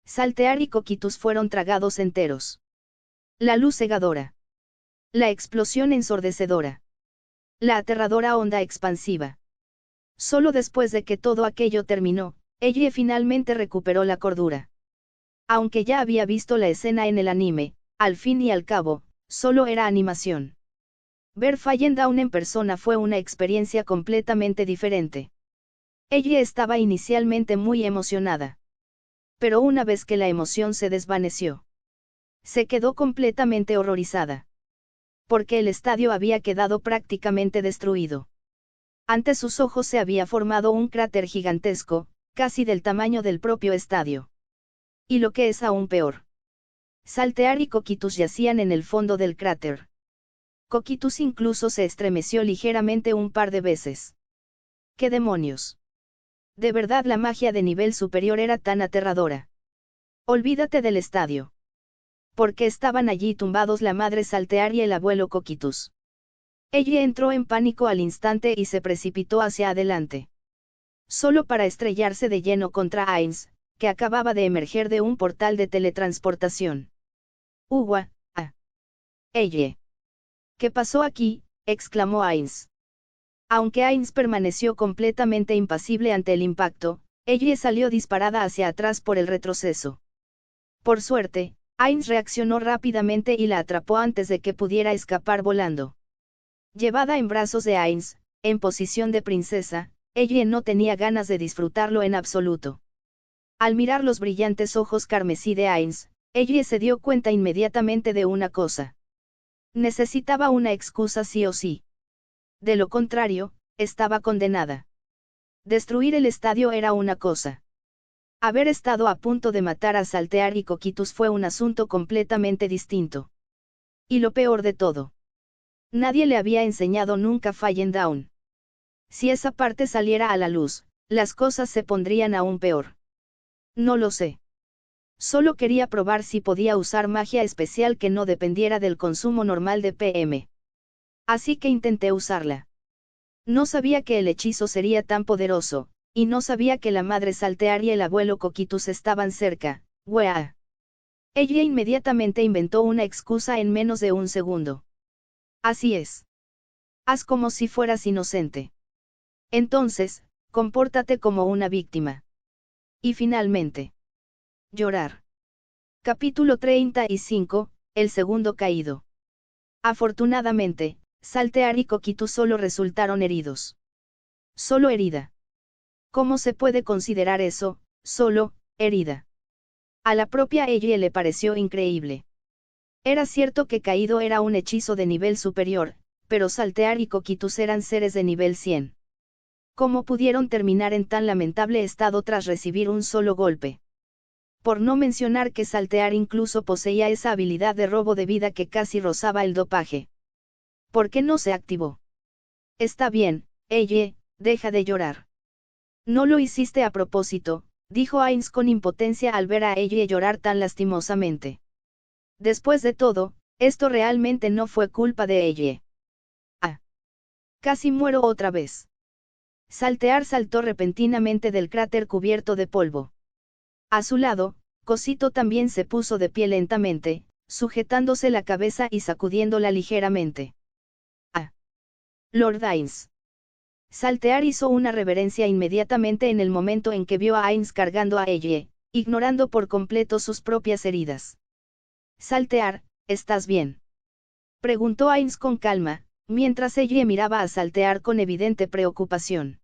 Speaker 1: Saltear y Coquitous fueron tragados enteros. La luz cegadora. La explosión ensordecedora. La aterradora onda expansiva. Solo después de que todo aquello terminó, ella finalmente recuperó la cordura. Aunque ya había visto la escena en el anime, al fin y al cabo, solo era animación. Ver Fallen Down en persona fue una experiencia completamente diferente. Ella estaba inicialmente muy emocionada. Pero una vez que la emoción se desvaneció, se quedó completamente horrorizada. Porque el estadio había quedado prácticamente destruido. Ante sus ojos se había formado un cráter gigantesco, casi del tamaño del propio estadio. Y lo que es aún peor. Saltear y Coquitous yacían en el fondo del cráter. Coquitous incluso se estremeció ligeramente un par de veces. ¿Qué demonios? De verdad la magia de nivel superior era tan aterradora. Olvídate del estadio. Porque estaban allí tumbados la madre Saltear y el abuelo Coquitous. Ella entró en pánico al instante y se precipitó hacia adelante. Solo para estrellarse de lleno contra Ainz, que acababa de emerger de un portal de teletransportación. ¡Uwa! ¡Ah! ¡Ella! ¿Qué pasó aquí?, exclamó Ainz. Aunque Ainz permaneció completamente impasible ante el impacto, ella salió disparada hacia atrás por el retroceso. Por suerte, Ainz reaccionó rápidamente y la atrapó antes de que pudiera escapar volando. Llevada en brazos de Ainz, en posición de princesa, ella no tenía ganas de disfrutarlo en absoluto. Al mirar los brillantes ojos carmesí de Ainz, ella se dio cuenta inmediatamente de una cosa. Necesitaba una excusa sí o sí. De lo contrario, estaba condenada. Destruir el estadio era una cosa. Haber estado a punto de matar a Saltear y Coquitous fue un asunto completamente distinto. Y lo peor de todo. Nadie le había enseñado nunca Fallen Down. Si esa parte saliera a la luz, las cosas se pondrían aún peor. No lo sé. Solo quería probar si podía usar magia especial que no dependiera del consumo normal de PM. Así que intenté usarla. No sabía que el hechizo sería tan poderoso, y no sabía que la madre Saltear y el abuelo Coquitous estaban cerca. ¡Wea! Ella inmediatamente inventó una excusa en menos de un segundo. Así es. Haz como si fueras inocente. Entonces, compórtate como una víctima. Y finalmente. Llorar. Capítulo 35, el segundo caído. Afortunadamente, Saltear y Coquito solo resultaron heridos. Solo herida. ¿Cómo se puede considerar eso, solo, herida? A la propia ella le pareció increíble. Era cierto que Caído era un hechizo de nivel superior, pero Saltear y Coquitus eran seres de nivel 100. ¿Cómo pudieron terminar en tan lamentable estado tras recibir un solo golpe? Por no mencionar que Saltear incluso poseía esa habilidad de robo de vida que casi rozaba el dopaje. ¿Por qué no se activó? Está bien, ella, deja de llorar. No lo hiciste a propósito, dijo Ainz con impotencia al ver a ella llorar tan lastimosamente. Después de todo, esto realmente no fue culpa de ella. Ah. Casi muero otra vez. Saltear saltó repentinamente del cráter cubierto de polvo. A su lado, Cosito también se puso de pie lentamente, sujetándose la cabeza y sacudiéndola ligeramente. Ah. Lord Ainz. Saltear hizo una reverencia inmediatamente en el momento en que vio a Ainz cargando a ella, ignorando por completo sus propias heridas. Saltear, ¿estás bien? Preguntó Ainz con calma, mientras ella miraba a Saltear con evidente preocupación.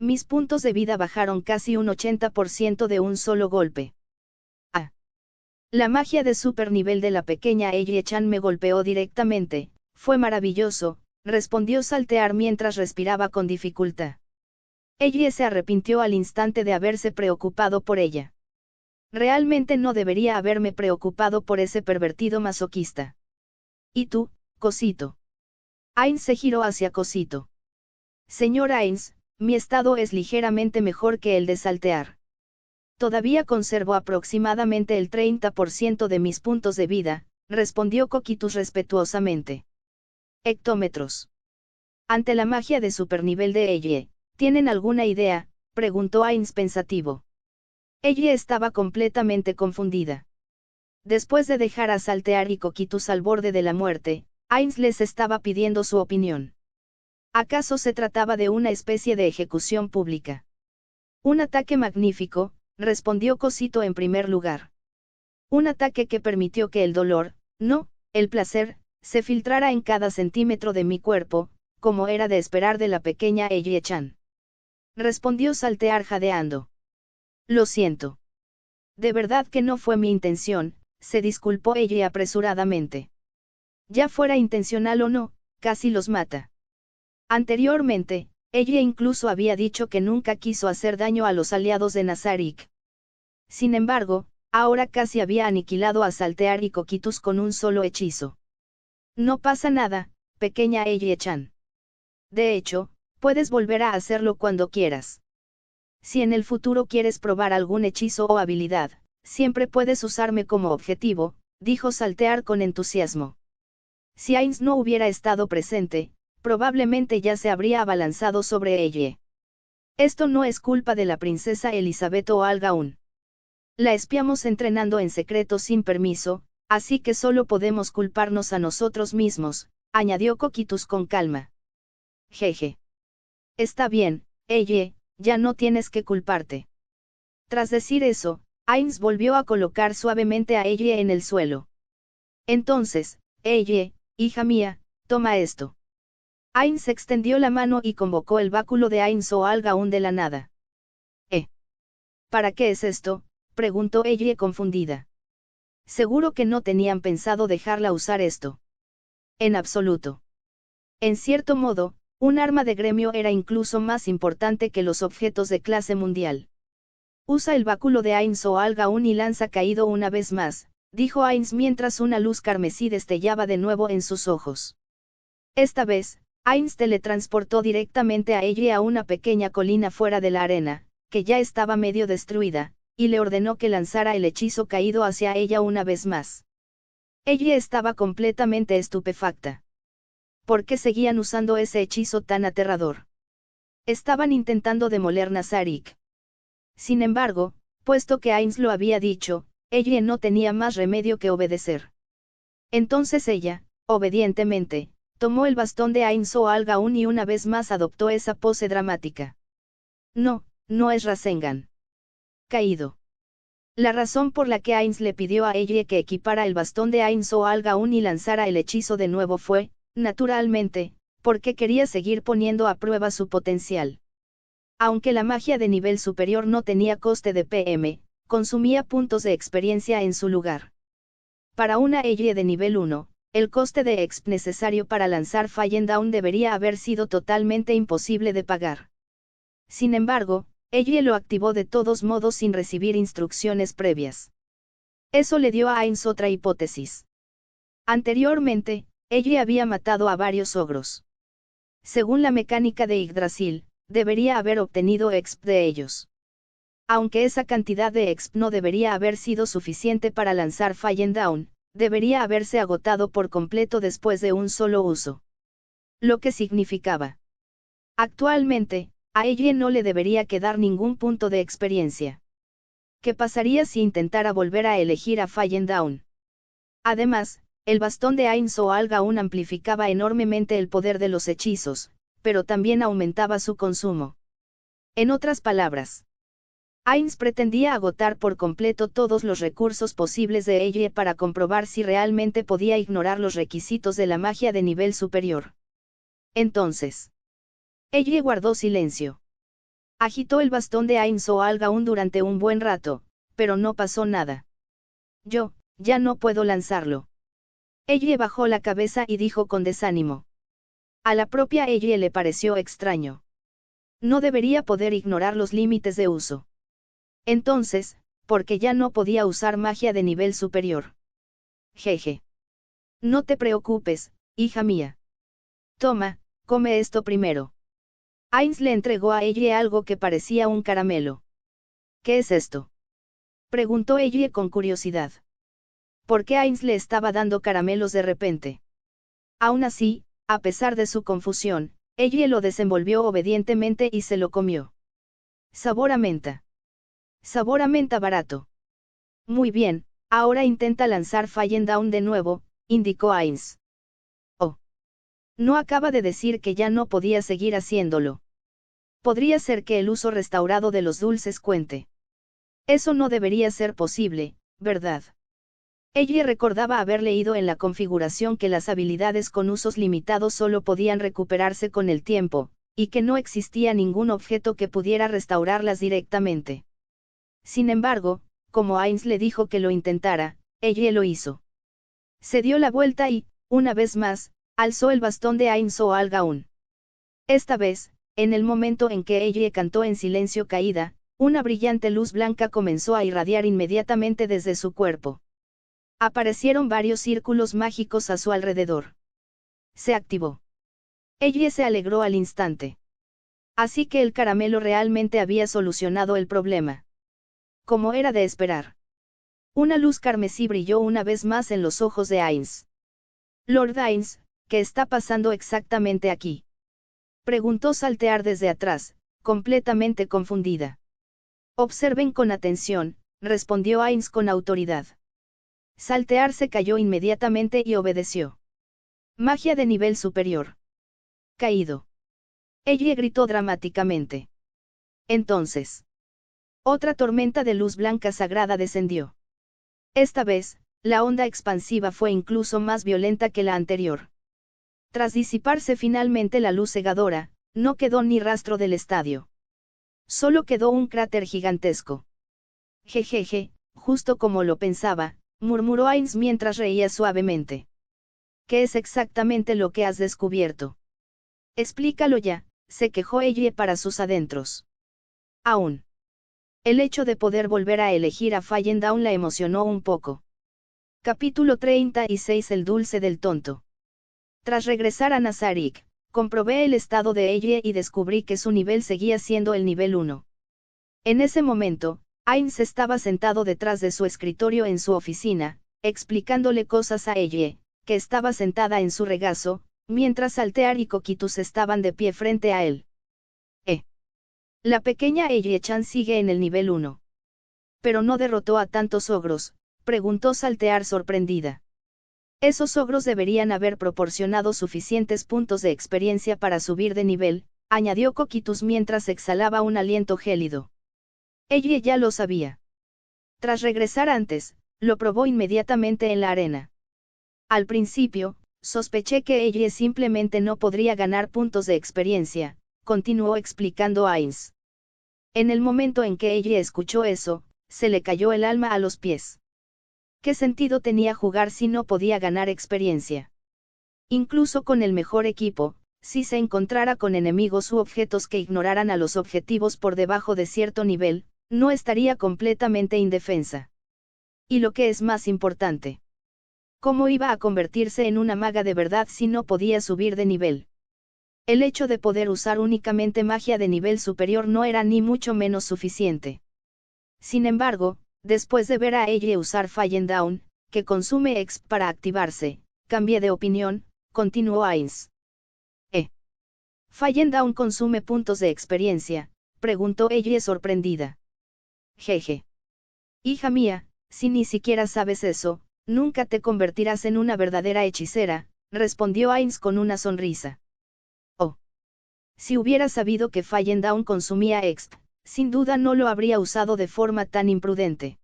Speaker 1: Mis puntos de vida bajaron casi un 80% de un solo golpe. Ah. La magia de supernivel de la pequeña Eiji-chan me golpeó directamente, fue maravilloso, respondió Saltear mientras respiraba con dificultad. Eiji se arrepintió al instante de haberse preocupado por ella. Realmente no debería haberme preocupado por ese pervertido masoquista. ¿Y tú, Cosito? Ainz se giró hacia Cosito. Señor Ainz, mi estado es ligeramente mejor que el de Saltear. Todavía conservo aproximadamente el 30% de mis puntos de vida, respondió Coquitus respetuosamente. Hectómetros. Ante la magia de supernivel de ella, ¿tienen alguna idea?, preguntó Ainz pensativo. Ella estaba completamente confundida. Después de dejar a Saltear y Coquitus al borde de la muerte, Ainz les estaba pidiendo su opinión. ¿Acaso se trataba de una especie de ejecución pública? Un ataque magnífico, respondió Cosito en primer lugar. Un ataque que permitió que el dolor, no, el placer, se filtrara en cada centímetro de mi cuerpo, como era de esperar de la pequeña Eiji-chan. Respondió Saltear jadeando. Lo siento. De verdad que no fue mi intención, se disculpó ella apresuradamente. Ya fuera intencional o no, casi los mata. Anteriormente, ella incluso había dicho que nunca quiso hacer daño a los aliados de Nazarik. Sin embargo, ahora casi había aniquilado a Saltear y Coquitus con un solo hechizo. No pasa nada, pequeña Eiji-chan. De hecho, puedes volver a hacerlo cuando quieras. Si en el futuro quieres probar algún hechizo o habilidad, siempre puedes usarme como objetivo, dijo Saltear con entusiasmo. Si Ainz no hubiera estado presente, probablemente ya se habría abalanzado sobre ella. Esto no es culpa de la princesa Elizabeth o Algaun. La espiamos entrenando en secreto sin permiso, así que solo podemos culparnos a nosotros mismos, añadió Coquitus con calma. Jeje. Está bien, ella, ya no tienes que culparte. Tras decir eso, Ainz volvió a colocar suavemente a ella en el suelo. Entonces, ella, hija mía, toma esto. Ainz extendió la mano y convocó el báculo de Ainz o Algaun de la nada. ¿Para qué es esto?, preguntó ella confundida. Seguro que no tenían pensado dejarla usar esto. En absoluto. En cierto modo, un arma de gremio era incluso más importante que los objetos de clase mundial. Usa el báculo de Ainz o Algaun y lanza Caído una vez más, dijo Ainz mientras una luz carmesí destellaba de nuevo en sus ojos. Esta vez, Ainz teletransportó directamente a ella a una pequeña colina fuera de la arena, que ya estaba medio destruida, y le ordenó que lanzara el hechizo Caído hacia ella una vez más. Ella estaba completamente estupefacta. ¿Por qué seguían usando ese hechizo tan aterrador? Estaban intentando demoler Nazarik. Sin embargo, puesto que Ainz lo había dicho, ella no tenía más remedio que obedecer. Entonces ella, obedientemente, tomó el bastón de Ain Soalgaun y una vez más adoptó esa pose dramática. No, no es Rasengan. Caído. La razón por la que Ainz le pidió a ella que equipara el bastón de Ain Soalgaun y lanzara el hechizo de nuevo fue, naturalmente, porque quería seguir poniendo a prueba su potencial. Aunque la magia de nivel superior no tenía coste de PM, consumía puntos de experiencia en su lugar. Para una ella de nivel 1, el coste de exp necesario para lanzar Fallen Down debería haber sido totalmente imposible de pagar. Sin embargo, ella lo activó de todos modos sin recibir instrucciones previas. Eso le dio a Ainz otra hipótesis. Anteriormente, ella había matado a varios ogros. Según la mecánica de Yggdrasil, debería haber obtenido exp de ellos. Aunque esa cantidad de exp no debería haber sido suficiente para lanzar Fallen Down, debería haberse agotado por completo después de un solo uso. Lo que significaba. Actualmente, a ella no le debería quedar ningún punto de experiencia. ¿Qué pasaría si intentara volver a elegir a Fallen Down? Además, el bastón de Ain Soalgaun amplificaba enormemente el poder de los hechizos, pero también aumentaba su consumo. En otras palabras, Ainz pretendía agotar por completo todos los recursos posibles de ella para comprobar si realmente podía ignorar los requisitos de la magia de nivel superior. Entonces, ella guardó silencio. Agitó el bastón de Ain Soalgaun durante un buen rato, pero no pasó nada. Ya no puedo lanzarlo. Ella bajó la cabeza y dijo con desánimo. A la propia ella le pareció extraño. No debería poder ignorar los límites de uso. Entonces, porque ya no podía usar magia de nivel superior. Jeje. No te preocupes, hija mía. Toma, come esto primero. Ainz le entregó a ella algo que parecía un caramelo. ¿Qué es esto? Preguntó ella con curiosidad. ¿Por qué Ainz le estaba dando caramelos de repente? Aún así, a pesar de su confusión, ella lo desenvolvió obedientemente y se lo comió. Sabor a menta. Sabor a menta barato. Muy bien, ahora intenta lanzar Fallen Down de nuevo, indicó Ainz. Oh. No acaba de decir que ya no podía seguir haciéndolo. Podría ser que el uso restaurado de los dulces cuente. Eso no debería ser posible, ¿verdad? Ella recordaba haber leído en la configuración que las habilidades con usos limitados solo podían recuperarse con el tiempo, y que no existía ningún objeto que pudiera restaurarlas directamente. Sin embargo, como Ainz le dijo que lo intentara, ella lo hizo. Se dio la vuelta y, una vez más, alzó el bastón de Ain Soalgaun. Esta vez, en el momento en que ella cantó en silencio caída, una brillante luz blanca comenzó a irradiar inmediatamente desde su cuerpo. Aparecieron varios círculos mágicos a su alrededor. Se activó. Ella se alegró al instante. Así que el caramelo realmente había solucionado el problema. Como era de esperar. Una luz carmesí brilló una vez más en los ojos de Ainz. Lord Ainz, ¿qué está pasando exactamente aquí? Preguntó Saltear desde atrás, completamente confundida. Observen con atención, respondió Ainz con autoridad. Saltear se cayó inmediatamente y obedeció. Magia de nivel superior. Caído. Ella gritó dramáticamente. Entonces. Otra tormenta de luz blanca sagrada descendió. Esta vez, la onda expansiva fue incluso más violenta que la anterior. Tras disiparse finalmente la luz cegadora, no quedó ni rastro del estadio. Solo quedó un cráter gigantesco. Jejeje, justo como lo pensaba, murmuró Ainz mientras reía suavemente. ¿Qué es exactamente lo que has descubierto? Explícalo ya, se quejó ella para sus adentros. Aún. El hecho de poder volver a elegir a Fallen Down la emocionó un poco. Capítulo 36 El dulce del tonto. Tras regresar a Nazarik, comprobé el estado de ella y descubrí que su nivel seguía siendo el nivel 1. En ese momento, Ainz estaba sentado detrás de su escritorio en su oficina, explicándole cosas a ella, que estaba sentada en su regazo, mientras Altear y Coquitus estaban de pie frente a él. La pequeña Elie-chan sigue en el nivel 1. Pero no derrotó a tantos ogros, preguntó Saltear sorprendida. Esos ogros deberían haber proporcionado suficientes puntos de experiencia para subir de nivel, añadió Coquitus mientras exhalaba un aliento gélido. Ella ya lo sabía. Tras regresar antes, lo probó inmediatamente en la arena. Al principio, sospeché que ella simplemente no podría ganar puntos de experiencia, continuó explicando Ainz. En el momento en que ella escuchó eso, se le cayó el alma a los pies. ¿Qué sentido tenía jugar si no podía ganar experiencia? Incluso con el mejor equipo, si se encontrara con enemigos u objetos que ignoraran a los objetivos por debajo de cierto nivel, no estaría completamente indefensa. Y lo que es más importante, ¿cómo iba a convertirse en una maga de verdad si no podía subir de nivel? El hecho de poder usar únicamente magia de nivel superior no era ni mucho menos suficiente. Sin embargo, después de ver a ella usar Fallen Down, que consume exp para activarse, cambié de opinión, continuó Ainz. Fallen Down consume puntos de experiencia, preguntó ella sorprendida. Jeje. Hija mía, si ni siquiera sabes eso, nunca te convertirás en una verdadera hechicera, respondió Ainz con una sonrisa. Oh. Si hubiera sabido que Fallen Down consumía exp, sin duda no lo habría usado de forma tan imprudente.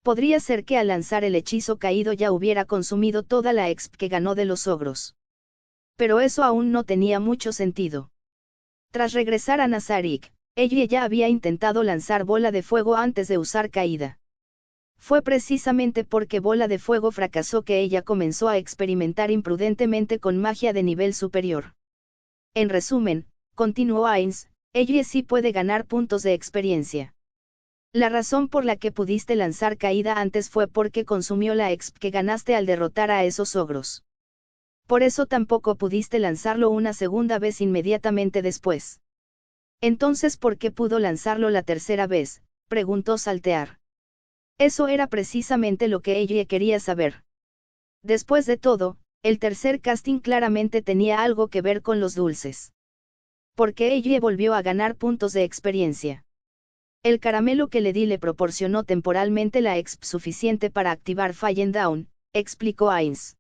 Speaker 1: Podría ser que al lanzar el hechizo caído ya hubiera consumido toda la exp que ganó de los ogros. Pero eso aún no tenía mucho sentido. Tras regresar a Nazarik, ella ya había intentado lanzar bola de fuego antes de usar caída. Fue precisamente porque bola de fuego fracasó que ella comenzó a experimentar imprudentemente con magia de nivel superior. En resumen, continuó Ainz, ella sí puede ganar puntos de experiencia. La razón por la que pudiste lanzar caída antes fue porque consumió la exp que ganaste al derrotar a esos ogros. Por eso tampoco pudiste lanzarlo una segunda vez inmediatamente después. Entonces, ¿por qué pudo lanzarlo la tercera vez?, preguntó Saltear. Eso era precisamente lo que ella quería saber. Después de todo, el tercer casting claramente tenía algo que ver con los dulces. Porque ella volvió a ganar puntos de experiencia. El caramelo que le di le proporcionó temporalmente la exp suficiente para activar Fallen Down, explicó Ainz.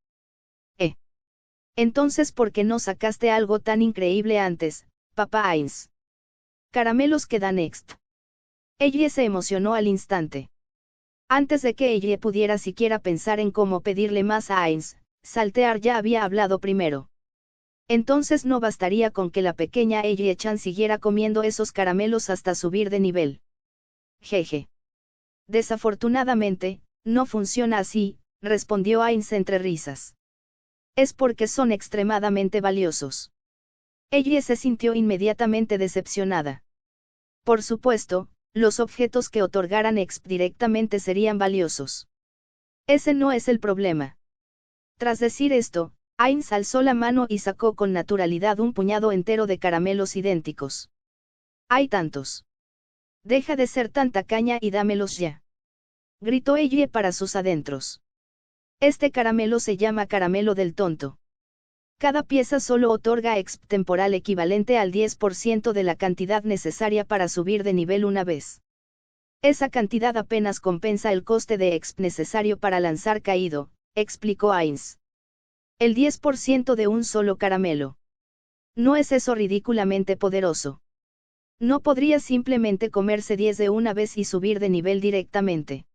Speaker 1: Entonces, ¿por qué no sacaste algo tan increíble antes, papá Ainz? Caramelos que dan exp. Ella se emocionó al instante. Antes de que ella pudiera siquiera pensar en cómo pedirle más a Ainz, Saltear ya había hablado primero. Entonces no bastaría con que la pequeña Eiji-chan siguiera comiendo esos caramelos hasta subir de nivel. Jeje. Desafortunadamente, no funciona así, respondió Ainz entre risas. Es porque son extremadamente valiosos. Ella se sintió inmediatamente decepcionada. Por supuesto, los objetos que otorgaran exp directamente serían valiosos. Ese no es el problema. Tras decir esto, Ainz alzó la mano y sacó con naturalidad un puñado entero de caramelos idénticos. Hay tantos. Deja de ser tan tacaña y dámelos ya. Gritó ella para sus adentros. Este caramelo se llama caramelo del tonto. Cada pieza solo otorga exp temporal equivalente al 10% de la cantidad necesaria para subir de nivel una vez. Esa cantidad apenas compensa el coste de exp necesario para lanzar caído, explicó Ainz. El 10% de un solo caramelo. ¿No es eso ridículamente poderoso? ¿No podría simplemente comerse 10 de una vez y subir de nivel directamente?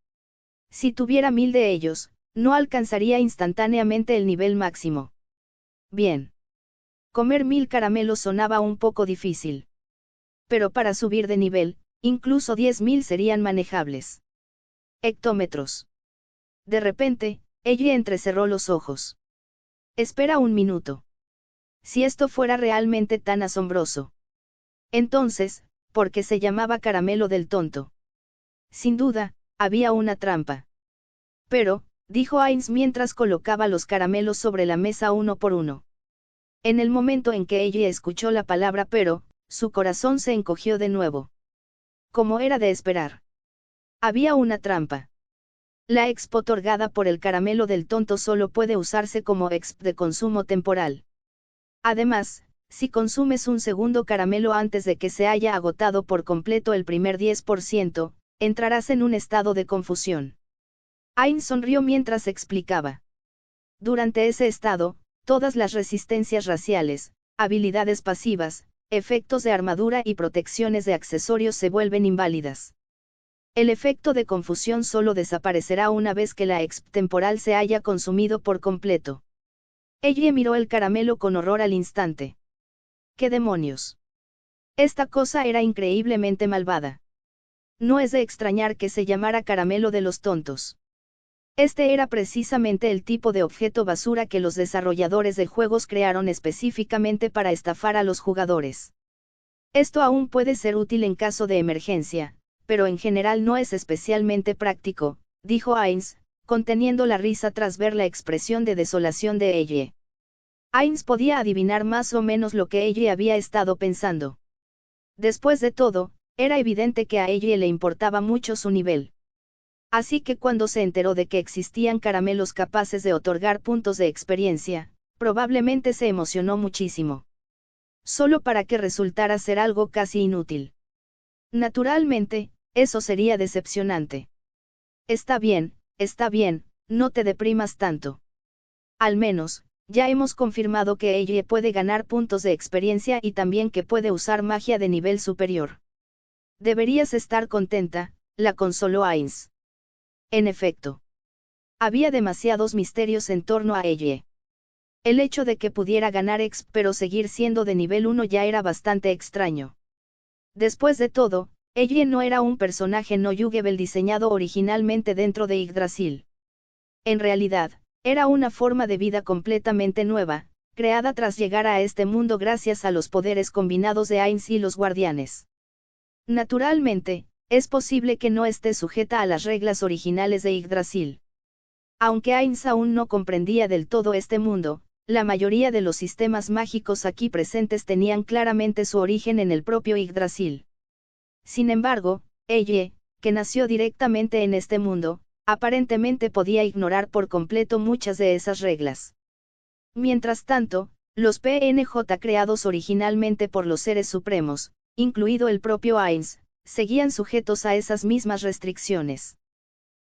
Speaker 1: Si tuviera 1000 de ellos, no alcanzaría instantáneamente el nivel máximo. Bien. Comer 1000 caramelos sonaba un poco difícil. Pero para subir de nivel, incluso 10.000 serían manejables. Hectómetros. De repente, ella entrecerró los ojos. Espera un minuto. Si esto fuera realmente tan asombroso. Entonces, ¿por qué se llamaba caramelo del tonto? Sin duda, había una trampa. Pero, dijo Ainz mientras colocaba los caramelos sobre la mesa uno por uno. En el momento en que ella escuchó la palabra pero, su corazón se encogió de nuevo. Como era de esperar. Había una trampa. La exp otorgada por el caramelo del tonto solo puede usarse como exp de consumo temporal. Además, si consumes un segundo caramelo antes de que se haya agotado por completo el primer 10%, entrarás en un estado de confusión. Ainz sonrió mientras explicaba. Durante ese estado, todas las resistencias raciales, habilidades pasivas, efectos de armadura y protecciones de accesorios se vuelven inválidas. El efecto de confusión solo desaparecerá una vez que la exp temporal se haya consumido por completo. Ella miró el caramelo con horror al instante. ¿Qué demonios? Esta cosa era increíblemente malvada. No es de extrañar que se llamara caramelo de los tontos. Este era precisamente el tipo de objeto basura que los desarrolladores de juegos crearon específicamente para estafar a los jugadores. Esto aún puede ser útil en caso de emergencia, pero en general no es especialmente práctico, dijo Ainz, conteniendo la risa tras ver la expresión de desolación de ella. Ainz podía adivinar más o menos lo que ella había estado pensando. Después de todo, era evidente que a ella le importaba mucho su nivel. Así que cuando se enteró de que existían caramelos capaces de otorgar puntos de experiencia, probablemente se emocionó muchísimo. Solo para que resultara ser algo casi inútil. Naturalmente, eso sería decepcionante. Está bien, no te deprimas tanto. Al menos, ya hemos confirmado que ella puede ganar puntos de experiencia y también que puede usar magia de nivel superior. Deberías estar contenta, la consoló Ainz. En efecto. Había demasiados misterios en torno a ella. El hecho de que pudiera ganar exp pero seguir siendo de nivel 1 ya era bastante extraño. Después de todo, ella no era un personaje no Yugebel diseñado originalmente dentro de Yggdrasil. En realidad, era una forma de vida completamente nueva, creada tras llegar a este mundo gracias a los poderes combinados de Ainz y los guardianes. Naturalmente, es posible que no esté sujeta a las reglas originales de Yggdrasil. Aunque Ainz aún no comprendía del todo este mundo, la mayoría de los sistemas mágicos aquí presentes tenían claramente su origen en el propio Yggdrasil. Sin embargo, ella, que nació directamente en este mundo, aparentemente podía ignorar por completo muchas de esas reglas. Mientras tanto, los PNJ creados originalmente por los seres supremos, incluido el propio Ainz, seguían sujetos a esas mismas restricciones.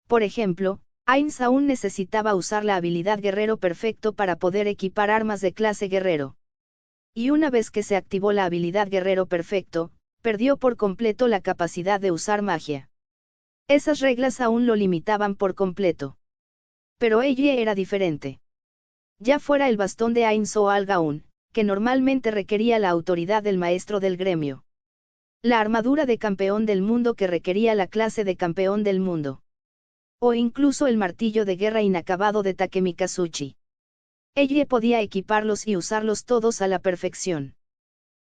Speaker 1: Por ejemplo, Ainz aún necesitaba usar la habilidad Guerrero Perfecto para poder equipar armas de clase Guerrero. Y una vez que se activó la habilidad Guerrero Perfecto, perdió por completo la capacidad de usar magia. Esas reglas aún lo limitaban por completo. Pero ella era diferente. Ya fuera el bastón de Ainz o Algaun, que normalmente requería la autoridad del maestro del gremio. La armadura de campeón del mundo que requería la clase de campeón del mundo. O incluso el martillo de guerra inacabado de Takemi Kazuchi. Ella podía equiparlos y usarlos todos a la perfección.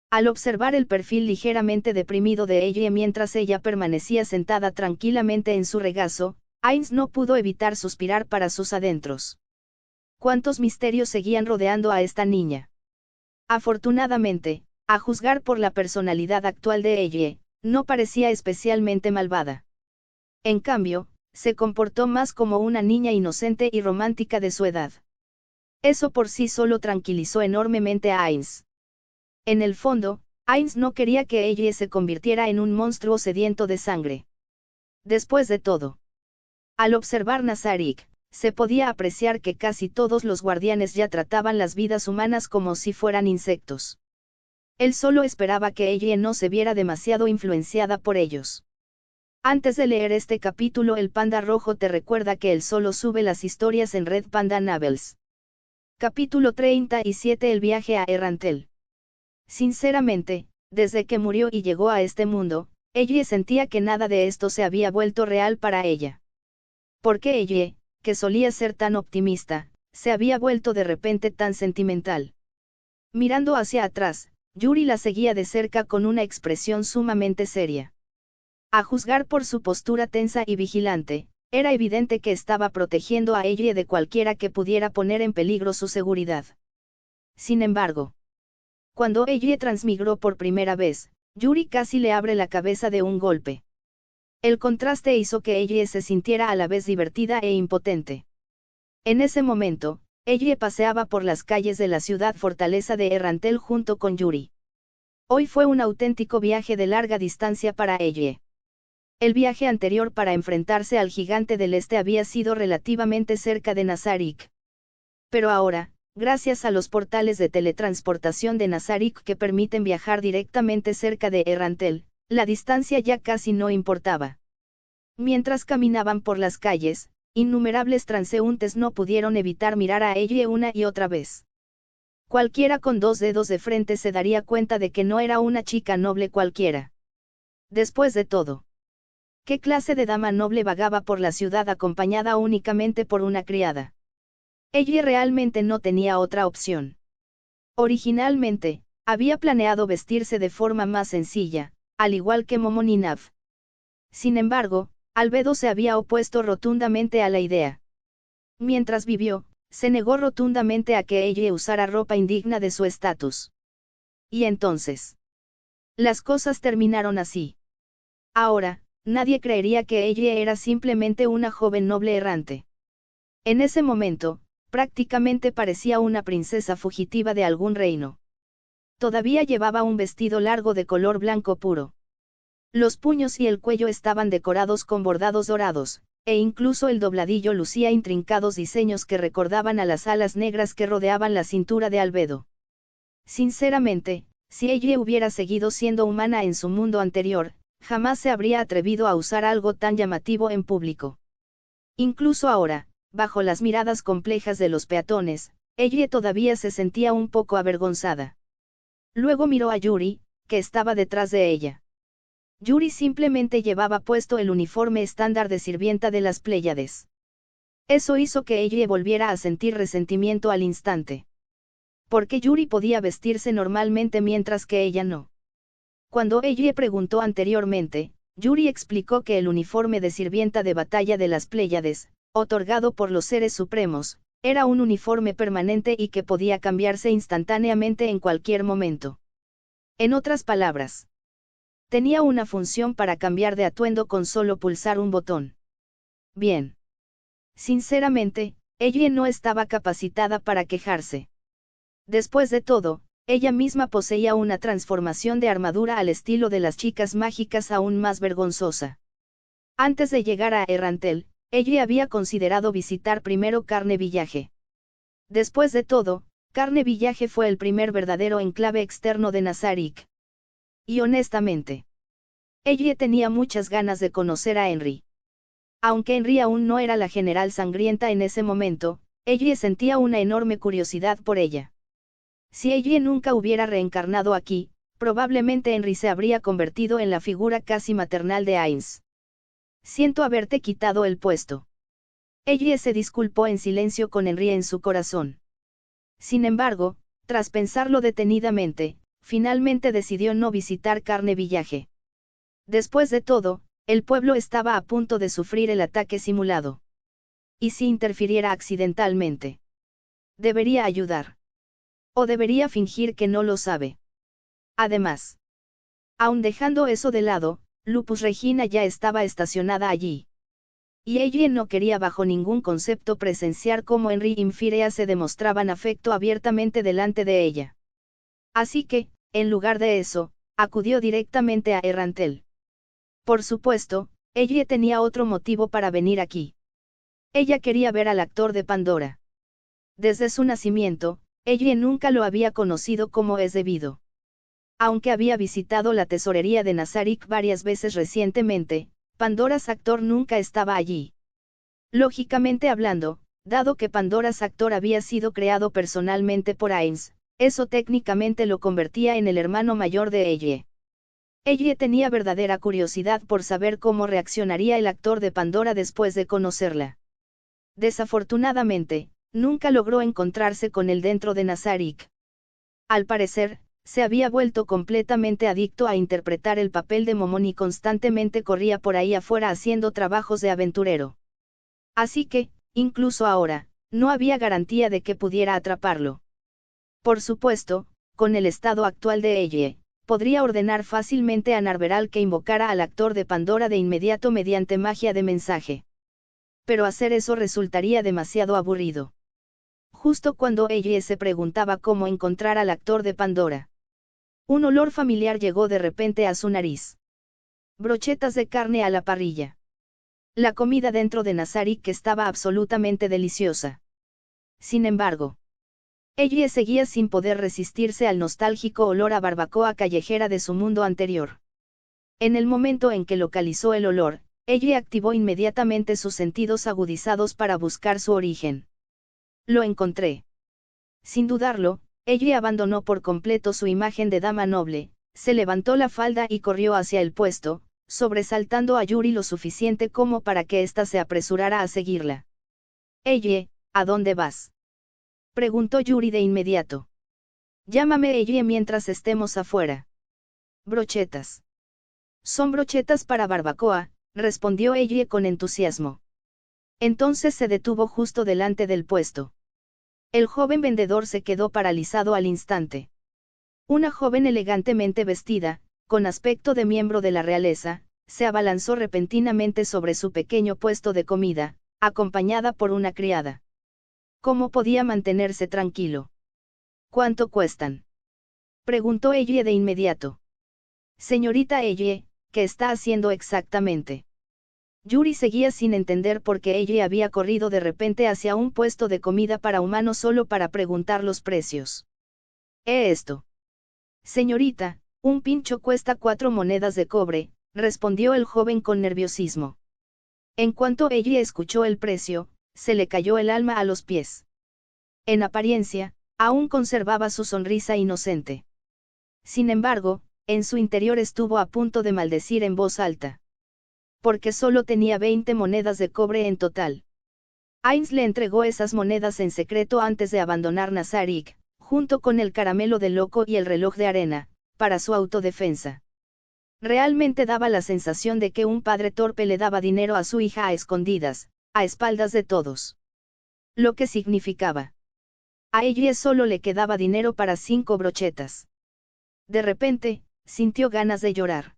Speaker 1: Al observar el perfil ligeramente deprimido de ella mientras ella permanecía sentada tranquilamente en su regazo, Ainz no pudo evitar suspirar para sus adentros. ¿Cuántos misterios seguían rodeando a esta niña? Afortunadamente, a juzgar por la personalidad actual de ella, no parecía especialmente malvada. En cambio, se comportó más como una niña inocente y romántica de su edad. Eso por sí solo tranquilizó enormemente a Ainz. En el fondo, Ainz no quería que ella se convirtiera en un monstruo sediento de sangre. Después de todo, al observar Nazarik, se podía apreciar que casi todos los guardianes ya trataban las vidas humanas como si fueran insectos. Él solo esperaba que ella no se viera demasiado influenciada por ellos. Antes de leer este capítulo, el Panda Rojo te recuerda que él solo sube las historias en Red Panda Novels. Capítulo 37. El viaje a Errantel. Sinceramente, desde que murió y llegó a este mundo, ella sentía que nada de esto se había vuelto real para ella. ¿Por qué ella, que solía ser tan optimista, se había vuelto de repente tan sentimental? Mirando hacia atrás, Yuri la seguía de cerca con una expresión sumamente seria. A juzgar por su postura tensa y vigilante, era evidente que estaba protegiendo a ella de cualquiera que pudiera poner en peligro su seguridad. Sin embargo, cuando ella transmigró por primera vez, Yuri casi le abre la cabeza de un golpe. El contraste hizo que ella se sintiera a la vez divertida e impotente. En ese momento, ella paseaba por las calles de la ciudad fortaleza de Errantel junto con Yuri. Hoy fue un auténtico viaje de larga distancia para ella. El viaje anterior para enfrentarse al gigante del este había sido relativamente cerca de Nazarik. Pero ahora, gracias a los portales de teletransportación de Nazarik que permiten viajar directamente cerca de Errantel, la distancia ya casi no importaba. Mientras caminaban por las calles, innumerables transeúntes no pudieron evitar mirar a ella una y otra vez. Cualquiera con 2 dedos de frente se daría cuenta de que no era una chica noble cualquiera. Después de todo, ¿qué clase de dama noble vagaba por la ciudad acompañada únicamente por una criada? Ella realmente no tenía otra opción. Originalmente, había planeado vestirse de forma más sencilla, al igual que Momoninav. Sin embargo, Albedo se había opuesto rotundamente a la idea. Mientras vivió, se negó rotundamente a que ella usara ropa indigna de su estatus. Y entonces, las cosas terminaron así. Ahora, nadie creería que ella era simplemente una joven noble errante. En ese momento, prácticamente parecía una princesa fugitiva de algún reino. Todavía llevaba un vestido largo de color blanco puro. Los puños y el cuello estaban decorados con bordados dorados, e incluso el dobladillo lucía intrincados diseños que recordaban a las alas negras que rodeaban la cintura de Albedo. Sinceramente, si ella hubiera seguido siendo humana en su mundo anterior, jamás se habría atrevido a usar algo tan llamativo en público. Incluso ahora, bajo las miradas complejas de los peatones, ella todavía se sentía un poco avergonzada. Luego miró a Yuri, que estaba detrás de ella. Yuri simplemente llevaba puesto el uniforme estándar de sirvienta de las Pléyades. Eso hizo que ella volviera a sentir resentimiento al instante. Porque Yuri podía vestirse normalmente mientras que ella no. Cuando ella preguntó anteriormente, Yuri explicó que el uniforme de sirvienta de batalla de las Pléyades, otorgado por los seres supremos, era un uniforme permanente y que podía cambiarse instantáneamente en cualquier momento. En otras palabras, tenía una función para cambiar de atuendo con solo pulsar un botón. Bien. Sinceramente, ella no estaba capacitada para quejarse. Después de todo, ella misma poseía una transformación de armadura al estilo de las chicas mágicas aún más vergonzosa. Antes de llegar a Errantel, ella había considerado visitar primero Carne Village. Después de todo, Carne Village fue el primer verdadero enclave externo de Nazarik. Y honestamente, ella tenía muchas ganas de conocer a Henry. Aunque Henry aún no era la general sangrienta en ese momento, ella sentía una enorme curiosidad por ella. Si ella nunca hubiera reencarnado aquí, probablemente Henry se habría convertido en la figura casi maternal de Ainz. Siento haberte quitado el puesto. Ella se disculpó en silencio con Henry en su corazón. Sin embargo, tras pensarlo detenidamente, finalmente decidió no visitar Carne Village. Después de todo, el pueblo estaba a punto de sufrir el ataque simulado. ¿Y si interfiriera accidentalmente? Debería ayudar. O debería fingir que no lo sabe. Además, aun dejando eso de lado, Lupus Regina ya estaba estacionada allí. Y ella no quería bajo ningún concepto presenciar cómo Henry y Firea se demostraban afecto abiertamente delante de ella. Así que, en lugar de eso, acudió directamente a Errantel. Por supuesto, ella tenía otro motivo para venir aquí. Ella quería ver al actor de Pandora. Desde su nacimiento, ella nunca lo había conocido como es debido. Aunque había visitado la tesorería de Nazarik varias veces recientemente, Pandora's actor nunca estaba allí. Lógicamente hablando, dado que Pandora's actor había sido creado personalmente por Ainz, eso técnicamente lo convertía en el hermano mayor de ella. Ella tenía verdadera curiosidad por saber cómo reaccionaría el actor de Pandora después de conocerla. Desafortunadamente, nunca logró encontrarse con él dentro de Nazarik. Al parecer, se había vuelto completamente adicto a interpretar el papel de Momón y constantemente corría por ahí afuera haciendo trabajos de aventurero. Así que, incluso ahora, no había garantía de que pudiera atraparlo. Por supuesto, con el estado actual de ella, podría ordenar fácilmente a Narveral que invocara al actor de Pandora de inmediato mediante magia de mensaje. Pero hacer eso resultaría demasiado aburrido. Justo cuando ella se preguntaba cómo encontrar al actor de Pandora, un olor familiar llegó de repente a su nariz. Brochetas de carne a la parrilla. La comida dentro de Nazarik estaba absolutamente deliciosa. Sin embargo, ella seguía sin poder resistirse al nostálgico olor a barbacoa callejera de su mundo anterior. En el momento en que localizó el olor, ella activó inmediatamente sus sentidos agudizados para buscar su origen. Lo encontré. Sin dudarlo, ella abandonó por completo su imagen de dama noble, se levantó la falda y corrió hacia el puesto, sobresaltando a Yuri lo suficiente como para que ésta se apresurara a seguirla. «Ella, ¿a dónde vas?», preguntó Yuri de inmediato. «Llámame ella mientras estemos afuera». «Brochetas. Son brochetas para barbacoa», respondió ella con entusiasmo. Entonces se detuvo justo delante del puesto. El joven vendedor se quedó paralizado al instante. Una joven elegantemente vestida, con aspecto de miembro de la realeza, se abalanzó repentinamente sobre su pequeño puesto de comida, acompañada por una criada. ¿Cómo podía mantenerse tranquilo? «¿Cuánto cuestan?», preguntó ella de inmediato. «Señorita ella, ¿qué está haciendo exactamente?». Yuri seguía sin entender por qué ella había corrido de repente hacia un puesto de comida para humanos solo para preguntar los precios. Esto. «Señorita, un pincho cuesta 4 monedas de cobre», respondió el joven con nerviosismo. En cuanto ella escuchó el precio, se le cayó el alma a los pies. En apariencia, aún conservaba su sonrisa inocente. Sin embargo, en su interior estuvo a punto de maldecir en voz alta. Porque solo tenía 20 monedas de cobre en total. Heinz le entregó esas monedas en secreto antes de abandonar Nazarik, junto con el caramelo de loco y el reloj de arena, para su autodefensa. Realmente daba la sensación de que un padre torpe le daba dinero a su hija a escondidas, a espaldas de todos. Lo que significaba. A ella solo le quedaba dinero para 5 brochetas. De repente, sintió ganas de llorar.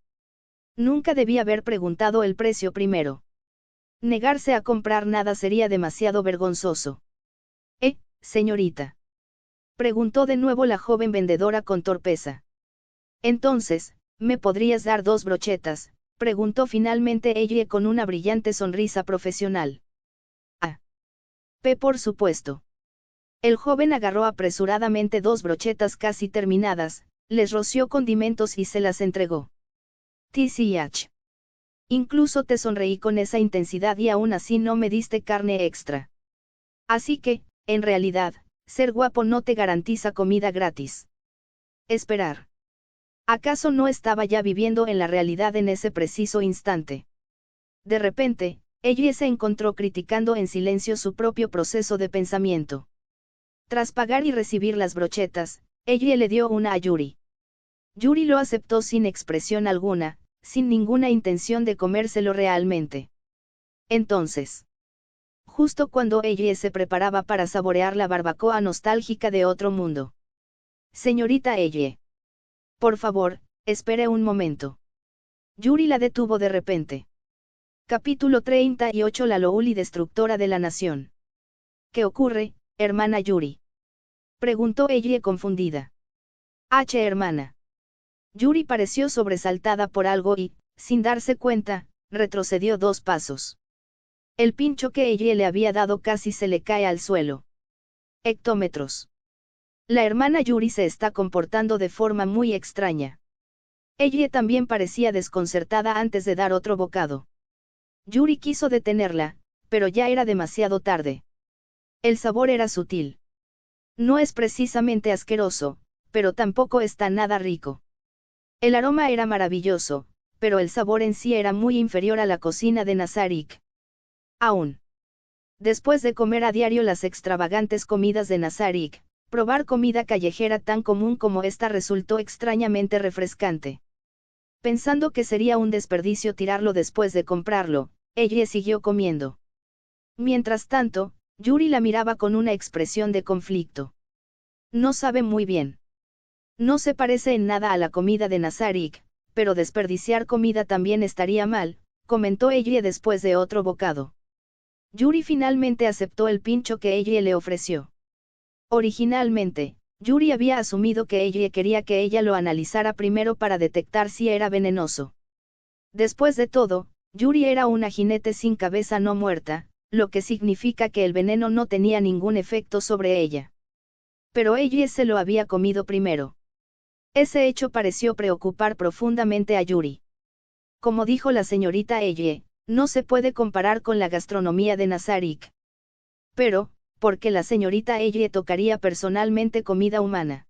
Speaker 1: Nunca debía haber preguntado el precio primero. Negarse a comprar nada sería demasiado vergonzoso. Señorita?, preguntó de nuevo la joven vendedora con torpeza. Entonces, ¿me podrías dar 2 brochetas?, preguntó finalmente ella con una brillante sonrisa profesional. Por supuesto. El joven agarró apresuradamente 2 brochetas casi terminadas, les roció condimentos y se las entregó. TCH. Incluso te sonreí con esa intensidad y aún así no me diste carne extra. Así que, en realidad, ser guapo no te garantiza comida gratis. Esperar. ¿Acaso no estaba ya viviendo en la realidad en ese preciso instante? De repente, ella se encontró criticando en silencio su propio proceso de pensamiento. Tras pagar y recibir las brochetas, ella le dio una a Yuri. Yuri lo aceptó sin expresión alguna, sin ninguna intención de comérselo realmente. Entonces, justo cuando ella se preparaba para saborear la barbacoa nostálgica de otro mundo. «Señorita ella. Por favor, espere un momento». Yuri la detuvo de repente. Capítulo 38. La Louli destructora de la nación. «¿Qué ocurre, hermana Yuri?», preguntó ella confundida. Hermana». Yuri pareció sobresaltada por algo y, sin darse cuenta, retrocedió 2 pasos. El pincho que ella le había dado casi se le cae al suelo. Hectómetros. La hermana Yuri se está comportando de forma muy extraña. Ella también parecía desconcertada antes de dar otro bocado. Yuri quiso detenerla, pero ya era demasiado tarde. El sabor era sutil. No es precisamente asqueroso, pero tampoco está nada rico. El aroma era maravilloso, pero el sabor en sí era muy inferior a la cocina de Nazarik. Aún. Después de comer a diario las extravagantes comidas de Nazarik, probar comida callejera tan común como esta resultó extrañamente refrescante. Pensando que sería un desperdicio tirarlo después de comprarlo, ella siguió comiendo. Mientras tanto, Yuri la miraba con una expresión de conflicto. No sabe muy bien. No se parece en nada a la comida de Nazarik, pero desperdiciar comida también estaría mal, comentó ella después de otro bocado. Yuri finalmente aceptó el pincho que ella le ofreció. Originalmente, Yuri había asumido que ella quería que ella lo analizara primero para detectar si era venenoso. Después de todo, Yuri era una jinete sin cabeza no muerta, lo que significa que el veneno no tenía ningún efecto sobre ella. Pero ella se lo había comido primero. Ese hecho pareció preocupar profundamente a Yuri. Como dijo la señorita Elle, no se puede comparar con la gastronomía de Nazarik. Pero, ¿por qué la señorita Elle tocaría personalmente comida humana?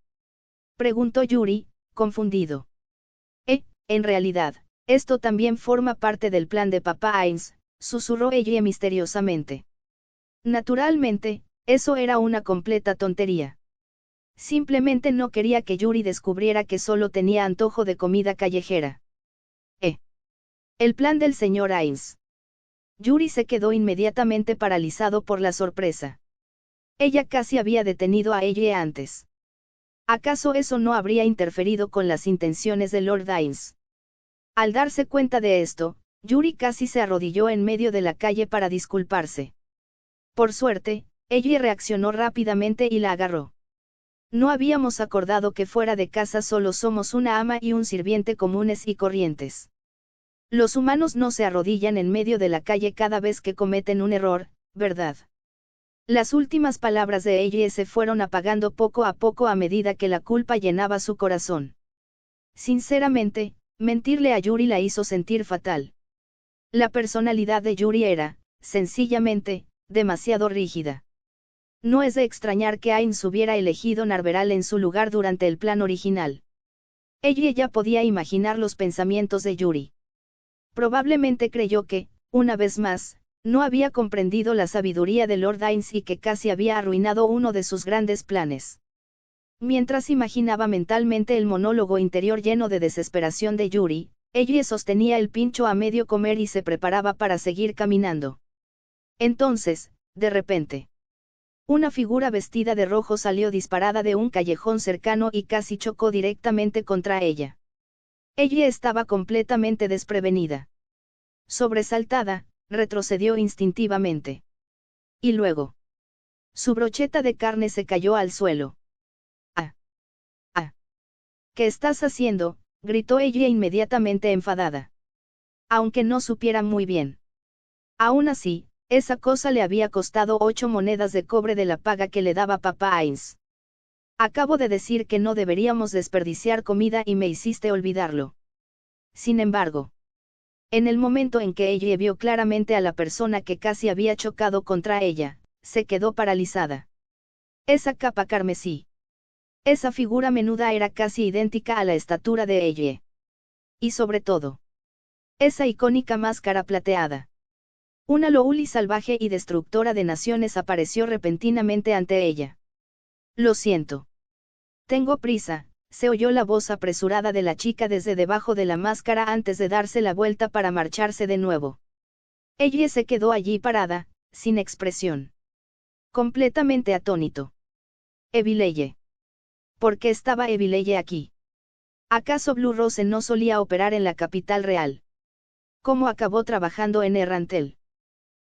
Speaker 1: Preguntó Yuri, confundido. En realidad, esto también forma parte del plan de Papá Heinz, susurró Elle misteriosamente. Naturalmente, eso era una completa tontería. Simplemente no quería que Yuri descubriera que solo tenía antojo de comida callejera. El plan del señor Heinz. Yuri se quedó inmediatamente paralizado por la sorpresa. Ella casi había detenido a ella antes. ¿Acaso eso no habría interferido con las intenciones de Lord Heinz? Al darse cuenta de esto, Yuri casi se arrodilló en medio de la calle para disculparse. Por suerte, ella reaccionó rápidamente y la agarró. No habíamos acordado que fuera de casa solo somos una ama y un sirviente comunes y corrientes. Los humanos no se arrodillan en medio de la calle cada vez que cometen un error, ¿verdad? Las últimas palabras de ella se fueron apagando poco a poco a medida que la culpa llenaba su corazón. Sinceramente, mentirle a Yuri la hizo sentir fatal. La personalidad de Yuri era, sencillamente, demasiado rígida. No es de extrañar que Heinz hubiera elegido Narveral en su lugar durante el plan original. Ella ya podía imaginar los pensamientos de Yuri. Probablemente creyó que, una vez más, no había comprendido la sabiduría de Lord Heinz y que casi había arruinado uno de sus grandes planes. Mientras imaginaba mentalmente el monólogo interior lleno de desesperación de Yuri, ella sostenía el pincho a medio comer y se preparaba para seguir caminando. Entonces, de repente, una figura vestida de rojo salió disparada de un callejón cercano y casi chocó directamente contra ella. Ella estaba completamente desprevenida. Sobresaltada, retrocedió instintivamente. Y luego, su brocheta de carne se cayó al suelo. ¡Ah! ¡Ah! ¿Qué estás haciendo?, gritó ella inmediatamente enfadada. Aunque no supiera muy bien. Aún así, esa cosa le había costado 8 monedas de cobre de la paga que le daba Papá Heinz. Acabo de decir que no deberíamos desperdiciar comida y me hiciste olvidarlo. Sin embargo, en el momento en que ella vio claramente a la persona que casi había chocado contra ella, se quedó paralizada. Esa capa carmesí. Esa figura menuda era casi idéntica a la estatura de ella. Y sobre todo, esa icónica máscara plateada. Una Louli salvaje y destructora de naciones apareció repentinamente ante ella. Lo siento. Tengo prisa, se oyó la voz apresurada de la chica desde debajo de la máscara antes de darse la vuelta para marcharse de nuevo. Ella se quedó allí parada, sin expresión. Completamente atónito. Evileye. ¿Por qué estaba Evileye aquí? ¿Acaso Blue Rose no solía operar en la capital real? ¿Cómo acabó trabajando en Errantel?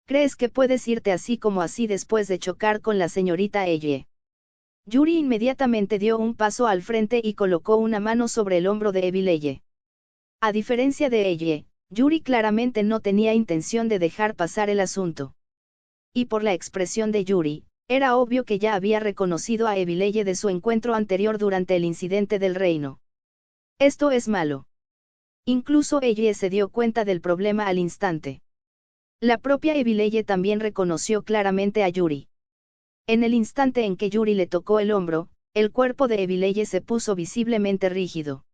Speaker 1: ¿Crees que puedes irte así como así después de chocar con la señorita Elle? Yuri inmediatamente dio un paso al frente y colocó una mano sobre el hombro de Evileye. A diferencia de Elle, Yuri claramente no tenía intención de dejar pasar el asunto. Y por la expresión de Yuri, era obvio que ya había reconocido a Evileye de su encuentro anterior durante el incidente del reino. Esto es malo. Incluso Elle se dio cuenta del problema al instante. La propia Evileye también reconoció claramente a Yuri. En el instante en que Yuri le tocó el hombro, el cuerpo de Evileye se puso visiblemente rígido.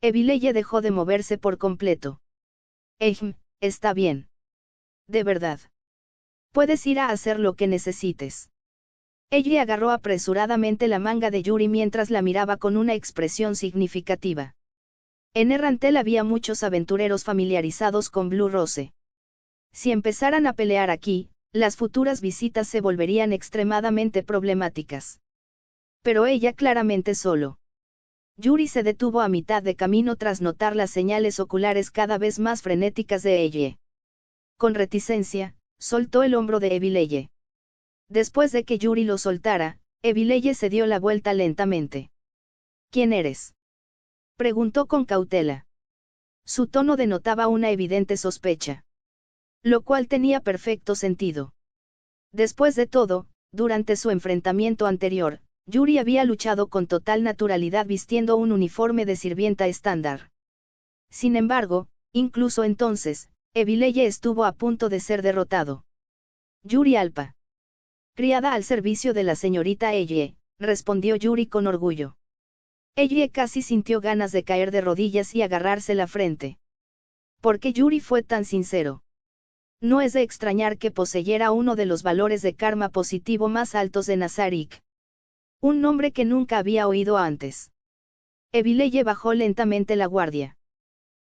Speaker 1: Evileye dejó de moverse por completo. Está bien. De verdad. Puedes ir a hacer lo que necesites. Ella agarró apresuradamente la manga de Yuri mientras la miraba con una expresión significativa. En Errantel había muchos aventureros familiarizados con Blue Rose. Si empezaran a pelear aquí, las futuras visitas se volverían extremadamente problemáticas. Pero ella claramente solo. Yuri se detuvo a mitad de camino tras notar las señales oculares cada vez más frenéticas de ella. Con reticencia, soltó el hombro de Evileye. Después de que Yuri lo soltara, Evileye se dio la vuelta lentamente. ¿Quién eres?, preguntó con cautela. Su tono denotaba una evidente sospecha. Lo cual tenía perfecto sentido. Después de todo, durante su enfrentamiento anterior, Yuri había luchado con total naturalidad vistiendo un uniforme de sirvienta estándar. Sin embargo, incluso entonces, Evileye estuvo a punto de ser derrotado. Yuri Alpa. Criada al servicio de la señorita Elie, respondió Yuri con orgullo. Elie casi sintió ganas de caer de rodillas y agarrarse la frente. ¿Por qué Yuri fue tan sincero? No es de extrañar que poseyera uno de los valores de karma positivo más altos de Nazarik. Un nombre que nunca había oído antes. Evileye bajó lentamente la guardia.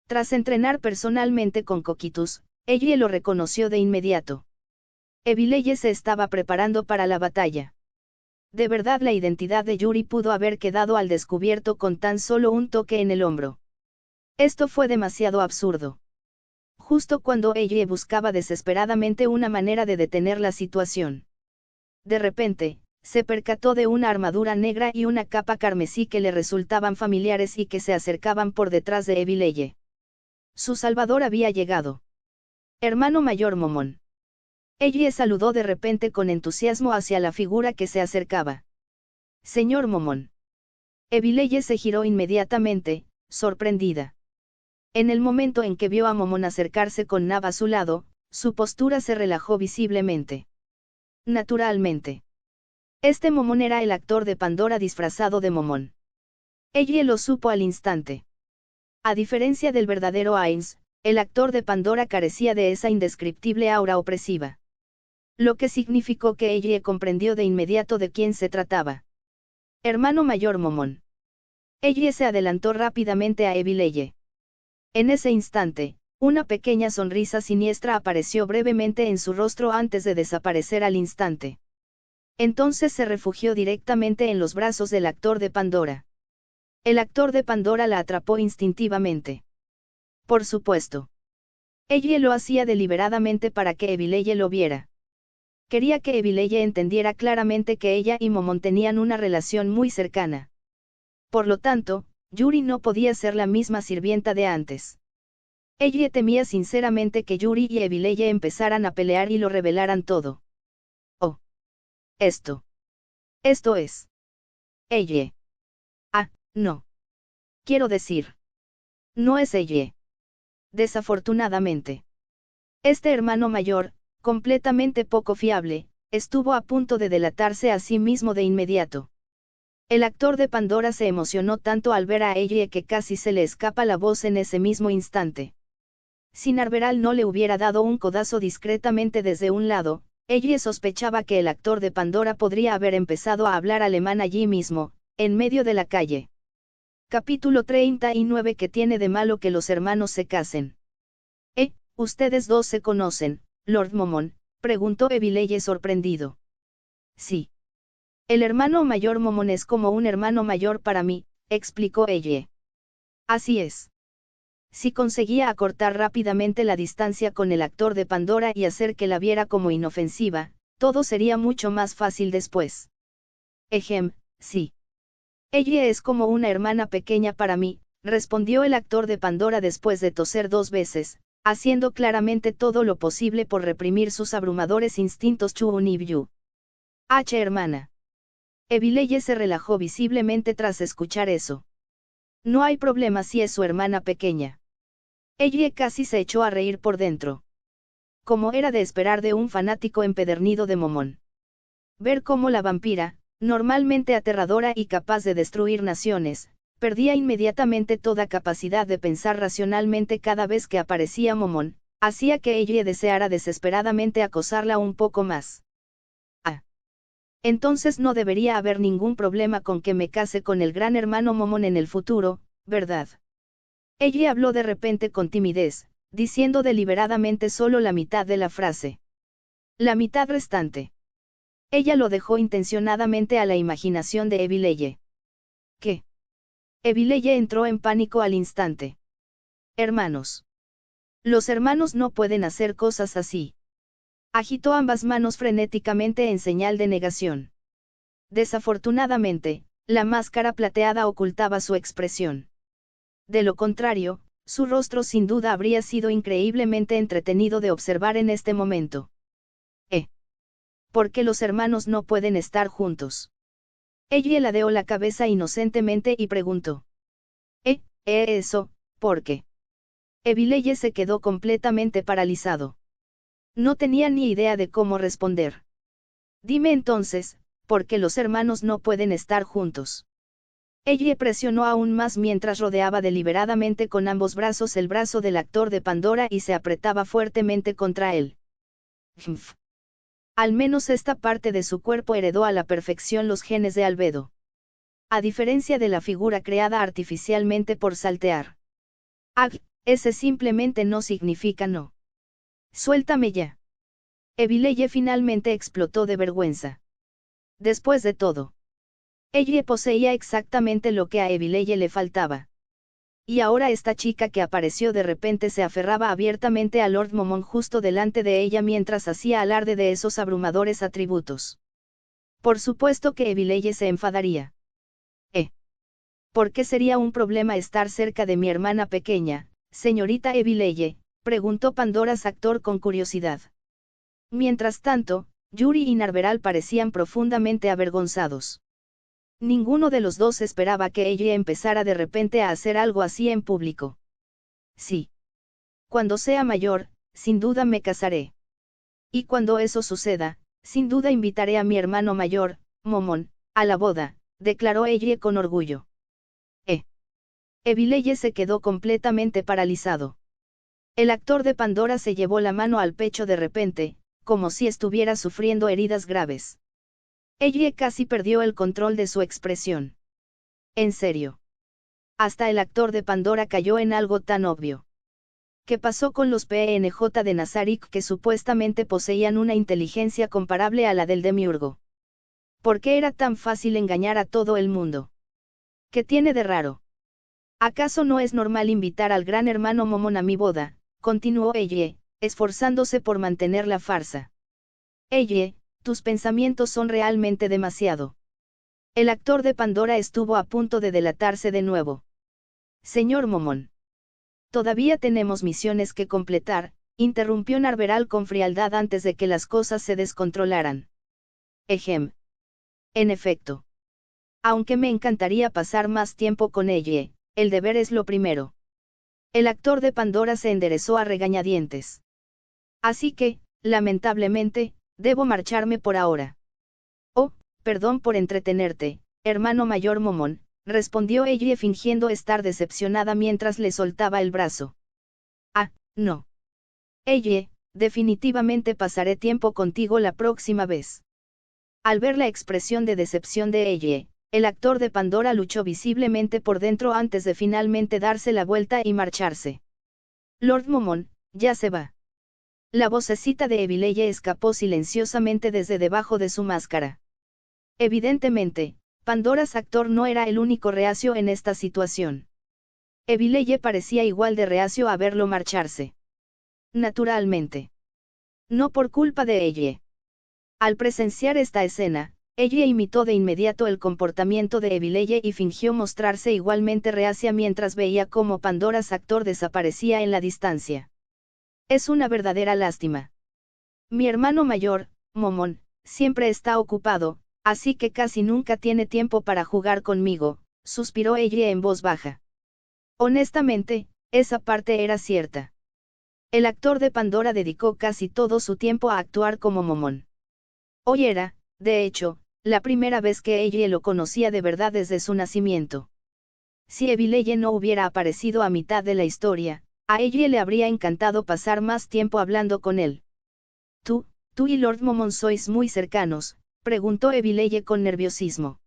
Speaker 1: Tras entrenar personalmente con Coquitus, Elie lo reconoció de inmediato. Evileye se estaba preparando para la batalla. De verdad la identidad de Yuri pudo haber quedado al descubierto con tan solo un toque en el hombro. Esto fue demasiado absurdo. Justo cuando Elie buscaba desesperadamente una manera de detener la situación. De repente, se percató de una armadura negra y una capa carmesí que le resultaban familiares y que se acercaban por detrás de Evileye. Su salvador había llegado. Hermano mayor Momón. Elie saludó de repente con entusiasmo hacia la figura que se acercaba. Señor Momón. Evileye se giró inmediatamente, sorprendida. En el momento en que vio a Momón acercarse con Nav a su lado, su postura se relajó visiblemente. Naturalmente. Este Momón era el actor de Pandora disfrazado de Momón. Elie lo supo al instante. A diferencia del verdadero Ainz, el actor de Pandora carecía de esa indescriptible aura opresiva. Lo que significó que Elie comprendió de inmediato de quién se trataba. Hermano mayor Momón. Elie se adelantó rápidamente a Evileye. En ese instante, una pequeña sonrisa siniestra apareció brevemente en su rostro antes de desaparecer al instante. Entonces se refugió directamente en los brazos del actor de Pandora. El actor de Pandora la atrapó instintivamente. Por supuesto. Elie lo hacía deliberadamente para que Evileye lo viera. Quería que Evileye entendiera claramente que ella y Momón tenían una relación muy cercana. Por lo tanto, Yuri no podía ser la misma sirvienta de antes. Elie temía sinceramente que Yuri y Evileye empezaran a pelear y lo revelaran todo. Oh. Esto es. Elie. Ah, no. Quiero decir. No es Elie. Desafortunadamente. Este hermano mayor, completamente poco fiable, estuvo a punto de delatarse a sí mismo de inmediato. El actor de Pandora se emocionó tanto al ver a Elie que casi se le escapa la voz en ese mismo instante. Si Narveral no le hubiera dado un codazo discretamente desde un lado, Elie sospechaba que el actor de Pandora podría haber empezado a hablar alemán allí mismo, en medio de la calle. Capítulo 39. ¿Qué tiene de malo que los hermanos se casen? ¿Ustedes dos se conocen, Lord Momón?, preguntó Evileye sorprendido. Sí. El hermano mayor Momón es como un hermano mayor para mí, explicó Elie. Así es. Si conseguía acortar rápidamente la distancia con el actor de Pandora y hacer que la viera como inofensiva, todo sería mucho más fácil después. Sí. Ella es como una hermana pequeña para mí, respondió el actor de Pandora después de toser 2 veces, haciendo claramente todo lo posible por reprimir sus abrumadores instintos Chuunibyu. Hermana. Evileye se relajó visiblemente tras escuchar eso. No hay problema si es su hermana pequeña. Elie casi se echó a reír por dentro. Como era de esperar de un fanático empedernido de Momón. Ver cómo la vampira, normalmente aterradora y capaz de destruir naciones, perdía inmediatamente toda capacidad de pensar racionalmente cada vez que aparecía Momón, hacía que Elie deseara desesperadamente acosarla un poco más. Entonces no debería haber ningún problema con que me case con el gran hermano Momón en el futuro, ¿verdad? Ella habló de repente con timidez, diciendo deliberadamente solo la mitad de la frase. La mitad restante. Ella lo dejó intencionadamente a la imaginación de Evileye. ¿Qué? Evileye entró en pánico al instante. Hermanos. Los hermanos no pueden hacer cosas así. Agitó ambas manos frenéticamente en señal de negación. Desafortunadamente, la máscara plateada ocultaba su expresión. De lo contrario, su rostro sin duda habría sido increíblemente entretenido de observar en este momento. ¿Por qué los hermanos no pueden estar juntos? Ella ladeó la cabeza inocentemente y preguntó. Eso, ¿por qué? Evileye se quedó completamente paralizado. No tenía ni idea de cómo responder. Dime entonces, ¿por qué los hermanos no pueden estar juntos? Ella presionó aún más mientras rodeaba deliberadamente con ambos brazos el brazo del actor de Pandora y se apretaba fuertemente contra él. Al menos esta parte de su cuerpo heredó a la perfección los genes de Albedo. A diferencia de la figura creada artificialmente por saltear. Ese simplemente no significa no. Suéltame ya. Evileye finalmente explotó de vergüenza. Después de todo, ella poseía exactamente lo que a Evileye le faltaba. Y ahora esta chica que apareció de repente se aferraba abiertamente a Lord Momon justo delante de ella mientras hacía alarde de esos abrumadores atributos. Por supuesto que Evileye se enfadaría. ¿Por qué sería un problema estar cerca de mi hermana pequeña, señorita Evileye?, preguntó Pandora's actor con curiosidad. Mientras tanto, Yuri y Narveral parecían profundamente avergonzados. Ninguno de los dos esperaba que ella empezara de repente a hacer algo así en público. Sí. Cuando sea mayor, sin duda me casaré. Y cuando eso suceda, sin duda invitaré a mi hermano mayor, Momon, a la boda, declaró ella con orgullo. Evileye se quedó completamente paralizado. El actor de Pandora se llevó la mano al pecho de repente, como si estuviera sufriendo heridas graves. Ella casi perdió el control de su expresión. ¿En serio? Hasta el actor de Pandora cayó en algo tan obvio. ¿Qué pasó con los PNJ de Nazarick que supuestamente poseían una inteligencia comparable a la del Demiurgo? ¿Por qué era tan fácil engañar a todo el mundo? ¿Qué tiene de raro? ¿Acaso no es normal invitar al gran hermano Momon a mi boda?, continuó ella, esforzándose por mantener la farsa. Ella, tus pensamientos son realmente demasiado. El actor de Pandora estuvo a punto de delatarse de nuevo. Señor Momon. Todavía tenemos misiones que completar, interrumpió Narveral con frialdad antes de que las cosas se descontrolaran. En efecto. Aunque me encantaría pasar más tiempo con ella, el deber es lo primero. El actor de Pandora se enderezó a regañadientes. Así que, lamentablemente, debo marcharme por ahora. Oh, perdón por entretenerte, hermano mayor Momon, respondió ella fingiendo estar decepcionada mientras le soltaba el brazo. No. Ella, definitivamente pasaré tiempo contigo la próxima vez. Al ver la expresión de decepción de ella, el actor de Pandora luchó visiblemente por dentro antes de finalmente darse la vuelta y marcharse. Lord Momon, ya se va. La vocecita de Evileye escapó silenciosamente desde debajo de su máscara. Evidentemente, Pandora's actor no era el único reacio en esta situación. Evileye parecía igual de reacio a verlo marcharse. Naturalmente. No por culpa de ella. Al presenciar esta escena, ella imitó de inmediato el comportamiento de Evileye y fingió mostrarse igualmente reacia mientras veía cómo Pandora's actor desaparecía en la distancia. Es una verdadera lástima. Mi hermano mayor, Momon, siempre está ocupado, así que casi nunca tiene tiempo para jugar conmigo, suspiró ella en voz baja. Honestamente, esa parte era cierta. El actor de Pandora dedicó casi todo su tiempo a actuar como Momon. Hoy era, de hecho, la primera vez que ella lo conocía de verdad desde su nacimiento. Si Evileye no hubiera aparecido a mitad de la historia, a ella le habría encantado pasar más tiempo hablando con él. Tú y Lord Momon sois muy cercanos, preguntó Evileye con nerviosismo.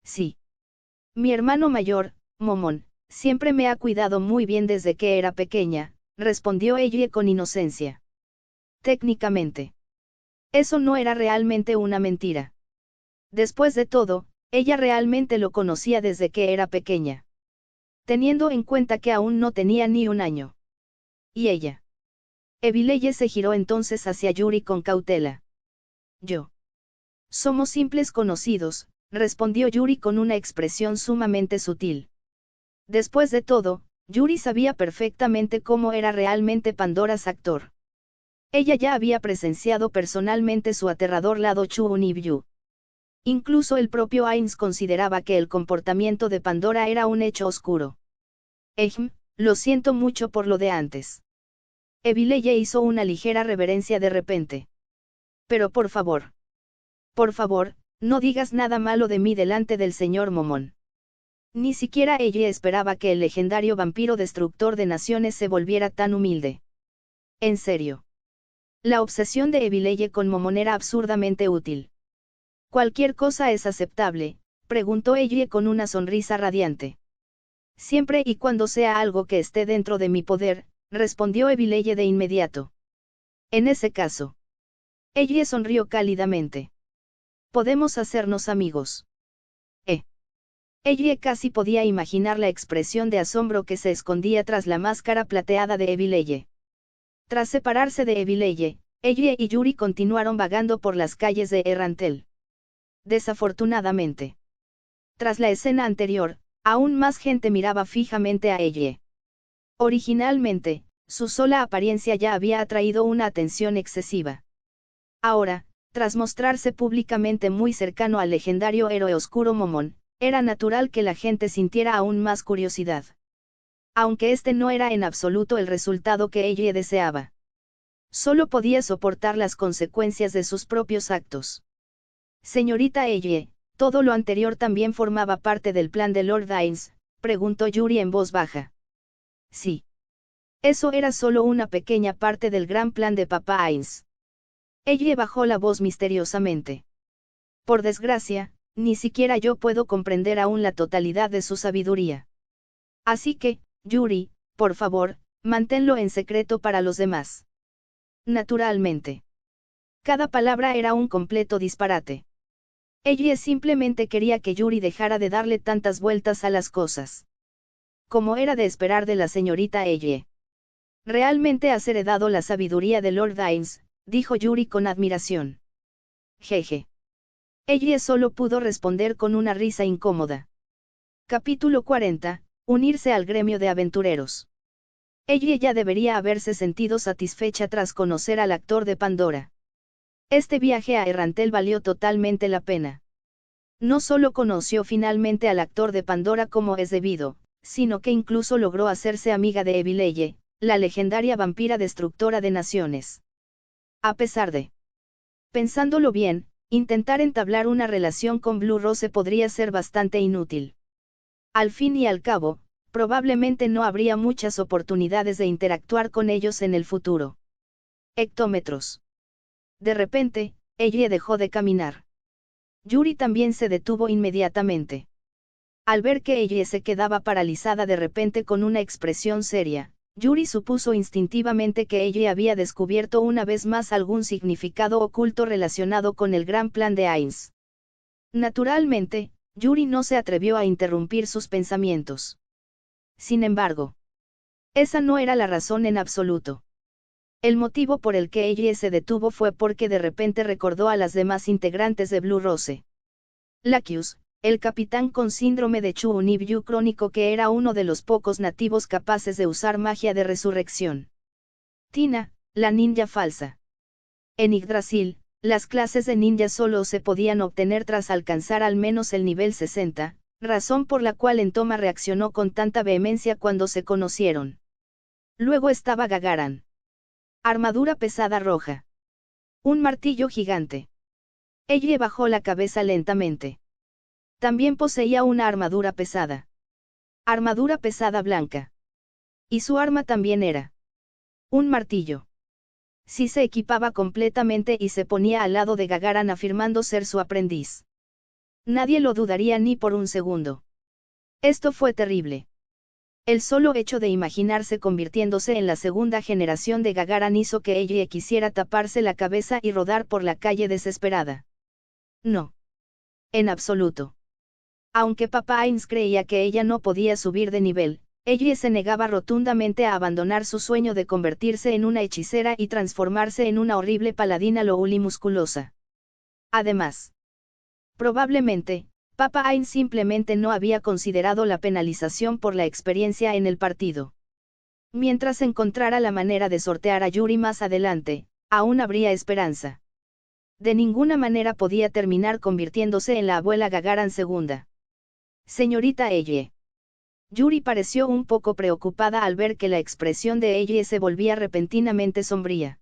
Speaker 1: Sí. Mi hermano mayor, Momon, siempre me ha cuidado muy bien desde que era pequeña, respondió ella con inocencia. Técnicamente. Eso no era realmente una mentira. Después de todo, ella realmente lo conocía desde que era pequeña. Teniendo en cuenta que aún no tenía ni un año. ¿Y ella? Evileye se giró entonces hacia Yuri con cautela. Yo. Somos simples conocidos, respondió Yuri con una expresión sumamente sutil. Después de todo, Yuri sabía perfectamente cómo era realmente Pandora's actor. Ella ya había presenciado personalmente su aterrador lado Chuunibyu. Incluso el propio Ainz consideraba que el comportamiento de Pandora era un hecho oscuro. Lo siento mucho por lo de antes. Evileye hizo una ligera reverencia de repente. Pero por favor, no digas nada malo de mí delante del señor Momon. Ni siquiera ella esperaba que el legendario vampiro destructor de naciones se volviera tan humilde. En serio. La obsesión de Evileye con Momon era absurdamente útil. ¿Cualquier cosa es aceptable?, preguntó ella con una sonrisa radiante. Siempre y cuando sea algo que esté dentro de mi poder, respondió Evileye de inmediato. En ese caso. Ella sonrió cálidamente. Podemos hacernos amigos. Ella casi podía imaginar la expresión de asombro que se escondía tras la máscara plateada de Evileye. Tras separarse de Evileye, ella y Yuri continuaron vagando por las calles de Errantel. Desafortunadamente. Tras la escena anterior, aún más gente miraba fijamente a ella. Originalmente, su sola apariencia ya había atraído una atención excesiva. Ahora, tras mostrarse públicamente muy cercano al legendario héroe oscuro Momon, era natural que la gente sintiera aún más curiosidad. Aunque este no era en absoluto el resultado que ella deseaba. Solo podía soportar las consecuencias de sus propios actos. Señorita Elle, ¿todo lo anterior también formaba parte del plan de Lord Ainz?, preguntó Yuri en voz baja. Sí. Eso era solo una pequeña parte del gran plan de Papá Ainz. Elle bajó la voz misteriosamente. Por desgracia, ni siquiera yo puedo comprender aún la totalidad de su sabiduría. Así que, Yuri, por favor, manténlo en secreto para los demás. Naturalmente. Cada palabra era un completo disparate. Ella simplemente quería que Yuri dejara de darle tantas vueltas a las cosas. Como era de esperar de la señorita Elle. Realmente has heredado la sabiduría de Lord Ainz, dijo Yuri con admiración. Jeje. Ella solo pudo responder con una risa incómoda. Capítulo 40. Unirse al gremio de aventureros. Ella ya debería haberse sentido satisfecha tras conocer al actor de Pandora. Este viaje a Errantel valió totalmente la pena. No solo conoció finalmente al actor de Pandora como es debido, sino que incluso logró hacerse amiga de Evileye, la legendaria vampira destructora de naciones. A pesar de, pensándolo bien, intentar entablar una relación con Blue Rose podría ser bastante inútil. Al fin y al cabo, probablemente no habría muchas oportunidades de interactuar con ellos en el futuro. Hectómetros. De repente, ella dejó de caminar. Yuri también se detuvo inmediatamente. Al ver que ella se quedaba paralizada de repente con una expresión seria, Yuri supuso instintivamente que ella había descubierto una vez más algún significado oculto relacionado con el gran plan de Ainz. Naturalmente, Yuri no se atrevió a interrumpir sus pensamientos. Sin embargo, esa no era la razón en absoluto. El motivo por el que ella se detuvo fue porque de repente recordó a las demás integrantes de Blue Rose. Lacus, el capitán con síndrome de Chuunibyu crónico que era uno de los pocos nativos capaces de usar magia de resurrección. Tina, la ninja falsa. En Yggdrasil, las clases de ninja solo se podían obtener tras alcanzar al menos el nivel 60, razón por la cual Entoma reaccionó con tanta vehemencia cuando se conocieron. Luego estaba Gagaran. Armadura pesada roja. Un martillo gigante. Ella bajó la cabeza lentamente. También poseía una armadura pesada. Armadura pesada blanca. Y su arma también era un martillo. Sí se equipaba completamente y se ponía al lado de Gagaran afirmando ser su aprendiz. Nadie lo dudaría ni por un segundo. Esto fue terrible. El solo hecho de imaginarse convirtiéndose en la segunda generación de Gagaran hizo que ella quisiera taparse la cabeza y rodar por la calle desesperada. No. En absoluto. Aunque Papá Ainz creía que ella no podía subir de nivel, ella se negaba rotundamente a abandonar su sueño de convertirse en una hechicera y transformarse en una horrible paladina louli musculosa. Además, probablemente, Papa Ain simplemente no había considerado la penalización por la experiencia en el partido. Mientras encontrara la manera de sortear a Yuri más adelante, aún habría esperanza. De ninguna manera podía terminar convirtiéndose en la abuela Gagarin segunda. Señorita Elle. Yuri pareció un poco preocupada al ver que la expresión de Elle se volvía repentinamente sombría.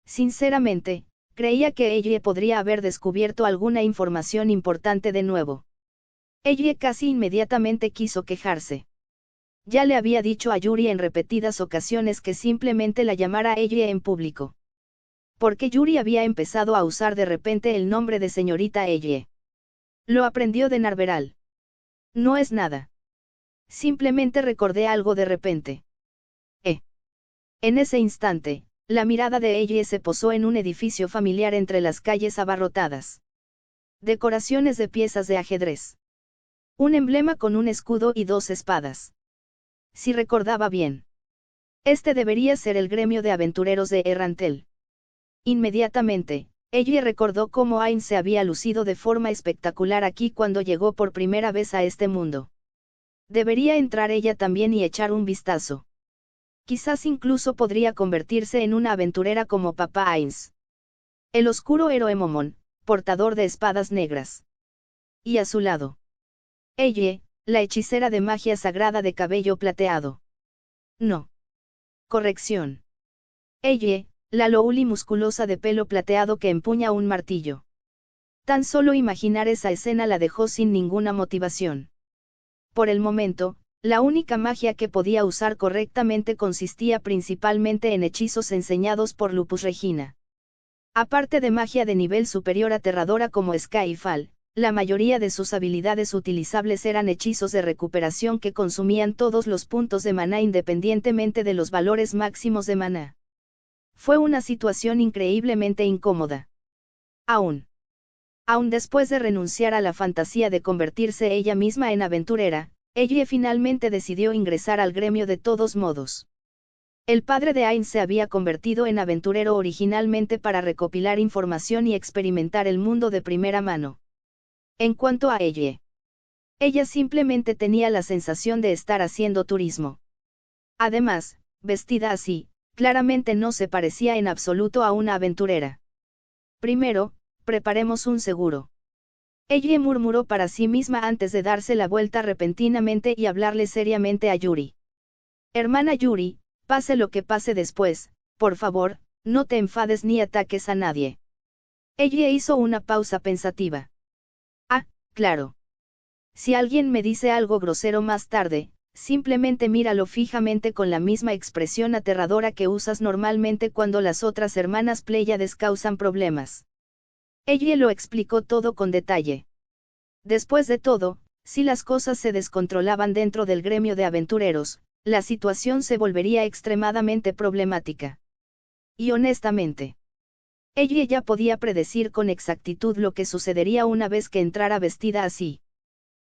Speaker 1: Sinceramente, creía que Elle podría haber descubierto alguna información importante de nuevo. Elle casi inmediatamente quiso quejarse. Ya le había dicho a Yuri en repetidas ocasiones que simplemente la llamara Elle en público. Porque Yuri había empezado a usar de repente el nombre de señorita Elle. Lo aprendió de Narveral. No es nada. Simplemente recordé algo de repente. En ese instante, la mirada de Elle se posó en un edificio familiar entre las calles abarrotadas. Decoraciones de piezas de ajedrez. Un emblema con un escudo y dos espadas. Si recordaba bien. Este debería ser el gremio de aventureros de Errantel. Inmediatamente, Elle recordó cómo Ain se había lucido de forma espectacular aquí cuando llegó por primera vez a este mundo. Debería entrar ella también y echar un vistazo. Quizás incluso podría convertirse en una aventurera como Papa Ains. El oscuro héroe Momón, portador de espadas negras. Y a su lado. Elle, la hechicera de magia sagrada de cabello plateado. No. Corrección. Elle, la Louli musculosa de pelo plateado que empuña un martillo. Tan solo imaginar esa escena la dejó sin ninguna motivación. Por el momento, la única magia que podía usar correctamente consistía principalmente en hechizos enseñados por Lupus Regina. Aparte de magia de nivel superior aterradora como Skyfall, la mayoría de sus habilidades utilizables eran hechizos de recuperación que consumían todos los puntos de maná independientemente de los valores máximos de maná. Fue una situación increíblemente incómoda. Aún después de renunciar a la fantasía de convertirse ella misma en aventurera, Elle finalmente decidió ingresar al gremio de todos modos. El padre de Ain se había convertido en aventurero originalmente para recopilar información y experimentar el mundo de primera mano. En cuanto a Elle, ella simplemente tenía la sensación de estar haciendo turismo. Además, vestida así, claramente no se parecía en absoluto a una aventurera. Primero, preparemos un seguro. Elle murmuró para sí misma antes de darse la vuelta repentinamente y hablarle seriamente a Yuri. Hermana Yuri, pase lo que pase después, por favor, no te enfades ni ataques a nadie. Elle hizo una pausa pensativa. Ah, claro. Si alguien me dice algo grosero más tarde, simplemente míralo fijamente con la misma expresión aterradora que usas normalmente cuando las otras hermanas Pléyades causan problemas. Elle lo explicó todo con detalle. Después de todo, si las cosas se descontrolaban dentro del gremio de aventureros, la situación se volvería extremadamente problemática. Y honestamente, Elle ya podía predecir con exactitud lo que sucedería una vez que entrara vestida así.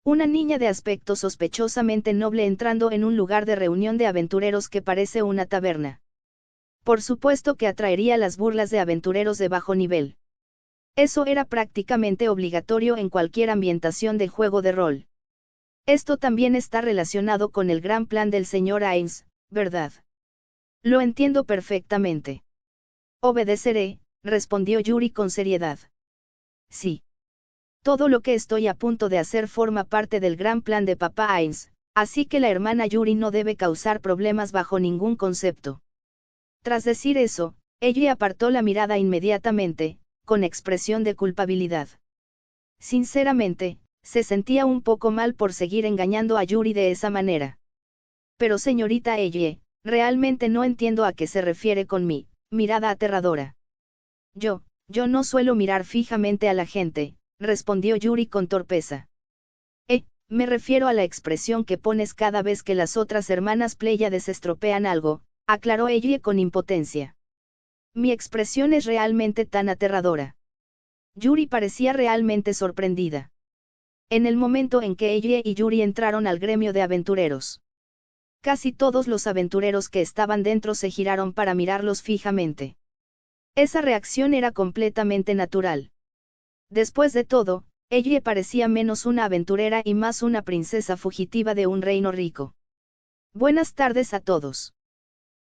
Speaker 1: Una niña de aspecto sospechosamente noble entrando en un lugar de reunión de aventureros que parece una taberna. Por supuesto que atraería las burlas de aventureros de bajo nivel. Eso era prácticamente obligatorio en cualquier ambientación de juego de rol. Esto también está relacionado con el gran plan del señor Ains, ¿verdad? Lo entiendo perfectamente. Obedeceré, respondió Yuri con seriedad. Sí. Todo lo que estoy a punto de hacer forma parte del gran plan de Papa Ains, así que la hermana Yuri no debe causar problemas bajo ningún concepto. Tras decir eso, ella apartó la mirada inmediatamente, con expresión de culpabilidad. Sinceramente, se sentía un poco mal por seguir engañando a Yuri de esa manera. Pero señorita Elle, realmente no entiendo a qué se refiere con mi mirada aterradora. Yo no suelo mirar fijamente a la gente, respondió Yuri con torpeza. Me refiero a la expresión que pones cada vez que las otras hermanas Pléyades estropean algo, aclaró Elle con impotencia. Mi expresión es realmente tan aterradora. Yuri parecía realmente sorprendida. En el momento en que Elle y Yuri entraron al gremio de aventureros, casi todos los aventureros que estaban dentro se giraron para mirarlos fijamente. Esa reacción era completamente natural. Después de todo, Ella parecía menos una aventurera y más una princesa fugitiva de un reino rico. Buenas tardes a todos.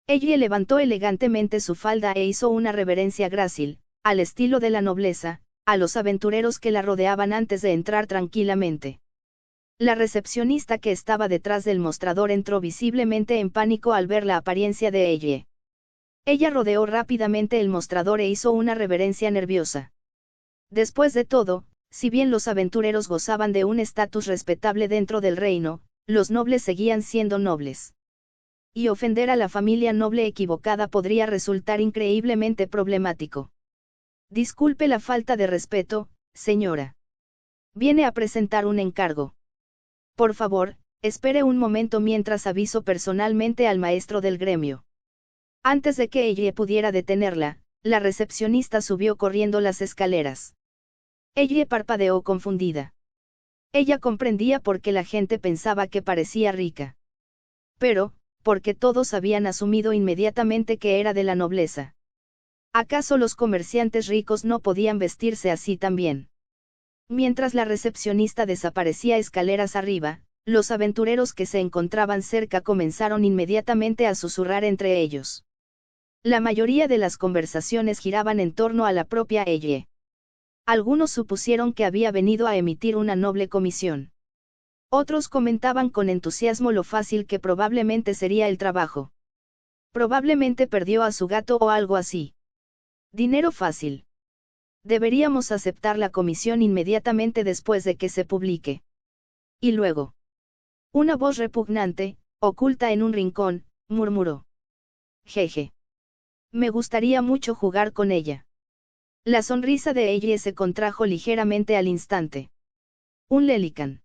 Speaker 1: Ella levantó elegantemente su falda e hizo una reverencia grácil, al estilo de la nobleza, a los aventureros que la rodeaban antes de entrar tranquilamente. La recepcionista que estaba detrás del mostrador entró visiblemente en pánico al ver la apariencia de ella. Ella rodeó rápidamente el mostrador e hizo una reverencia nerviosa. Después de todo, si bien los aventureros gozaban de un estatus respetable dentro del reino, los nobles seguían siendo nobles. Y ofender a la familia noble equivocada podría resultar increíblemente problemático. Disculpe la falta de respeto, señora. Viene a presentar un encargo. Por favor, espere un momento mientras aviso personalmente al maestro del gremio. Antes de que ella pudiera detenerla, la recepcionista subió corriendo las escaleras. Ella parpadeó confundida. Ella comprendía por qué la gente pensaba que parecía rica. Pero, porque todos habían asumido inmediatamente que era de la nobleza. ¿Acaso los comerciantes ricos no podían vestirse así también? Mientras la recepcionista desaparecía escaleras arriba, los aventureros que se encontraban cerca comenzaron inmediatamente a susurrar entre ellos. La mayoría de las conversaciones giraban en torno a la propia ella. Algunos supusieron que había venido a emitir una noble comisión. Otros comentaban con entusiasmo lo fácil que probablemente sería el trabajo. Probablemente perdió a su gato o algo así. Dinero fácil. Deberíamos aceptar la comisión inmediatamente después de que se publique. Y luego. Una voz repugnante, oculta en un rincón, murmuró. Jeje. Me gustaría mucho jugar con ella. La sonrisa de ella se contrajo ligeramente al instante. Un Lelican.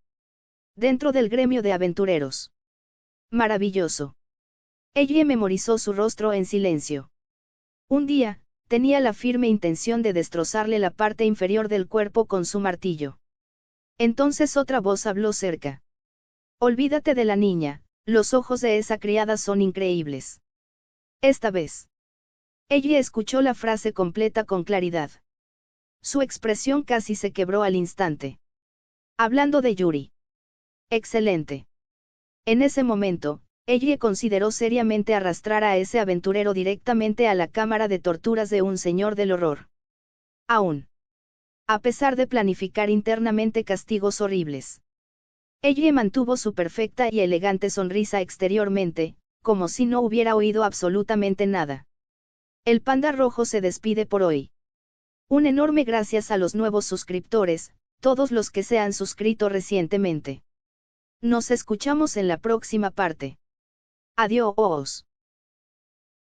Speaker 1: Dentro del gremio de aventureros. Maravilloso. Ella memorizó su rostro en silencio. Un día, tenía la firme intención de destrozarle la parte inferior del cuerpo con su martillo. Entonces otra voz habló cerca. Olvídate de la niña, los ojos de esa criada son increíbles. Esta vez. Ella escuchó la frase completa con claridad. Su expresión casi se quebró al instante. Hablando de Yuri. Excelente. En ese momento, ella consideró seriamente arrastrar a ese aventurero directamente a la cámara de torturas de un señor del horror. Aún. A pesar de planificar internamente castigos horribles. Ella mantuvo su perfecta y elegante sonrisa exteriormente, como si no hubiera oído absolutamente nada. El Panda Rojo se despide por hoy. Un enorme gracias a los nuevos suscriptores, todos los que se han suscrito recientemente. Nos escuchamos en la próxima parte. Adiós.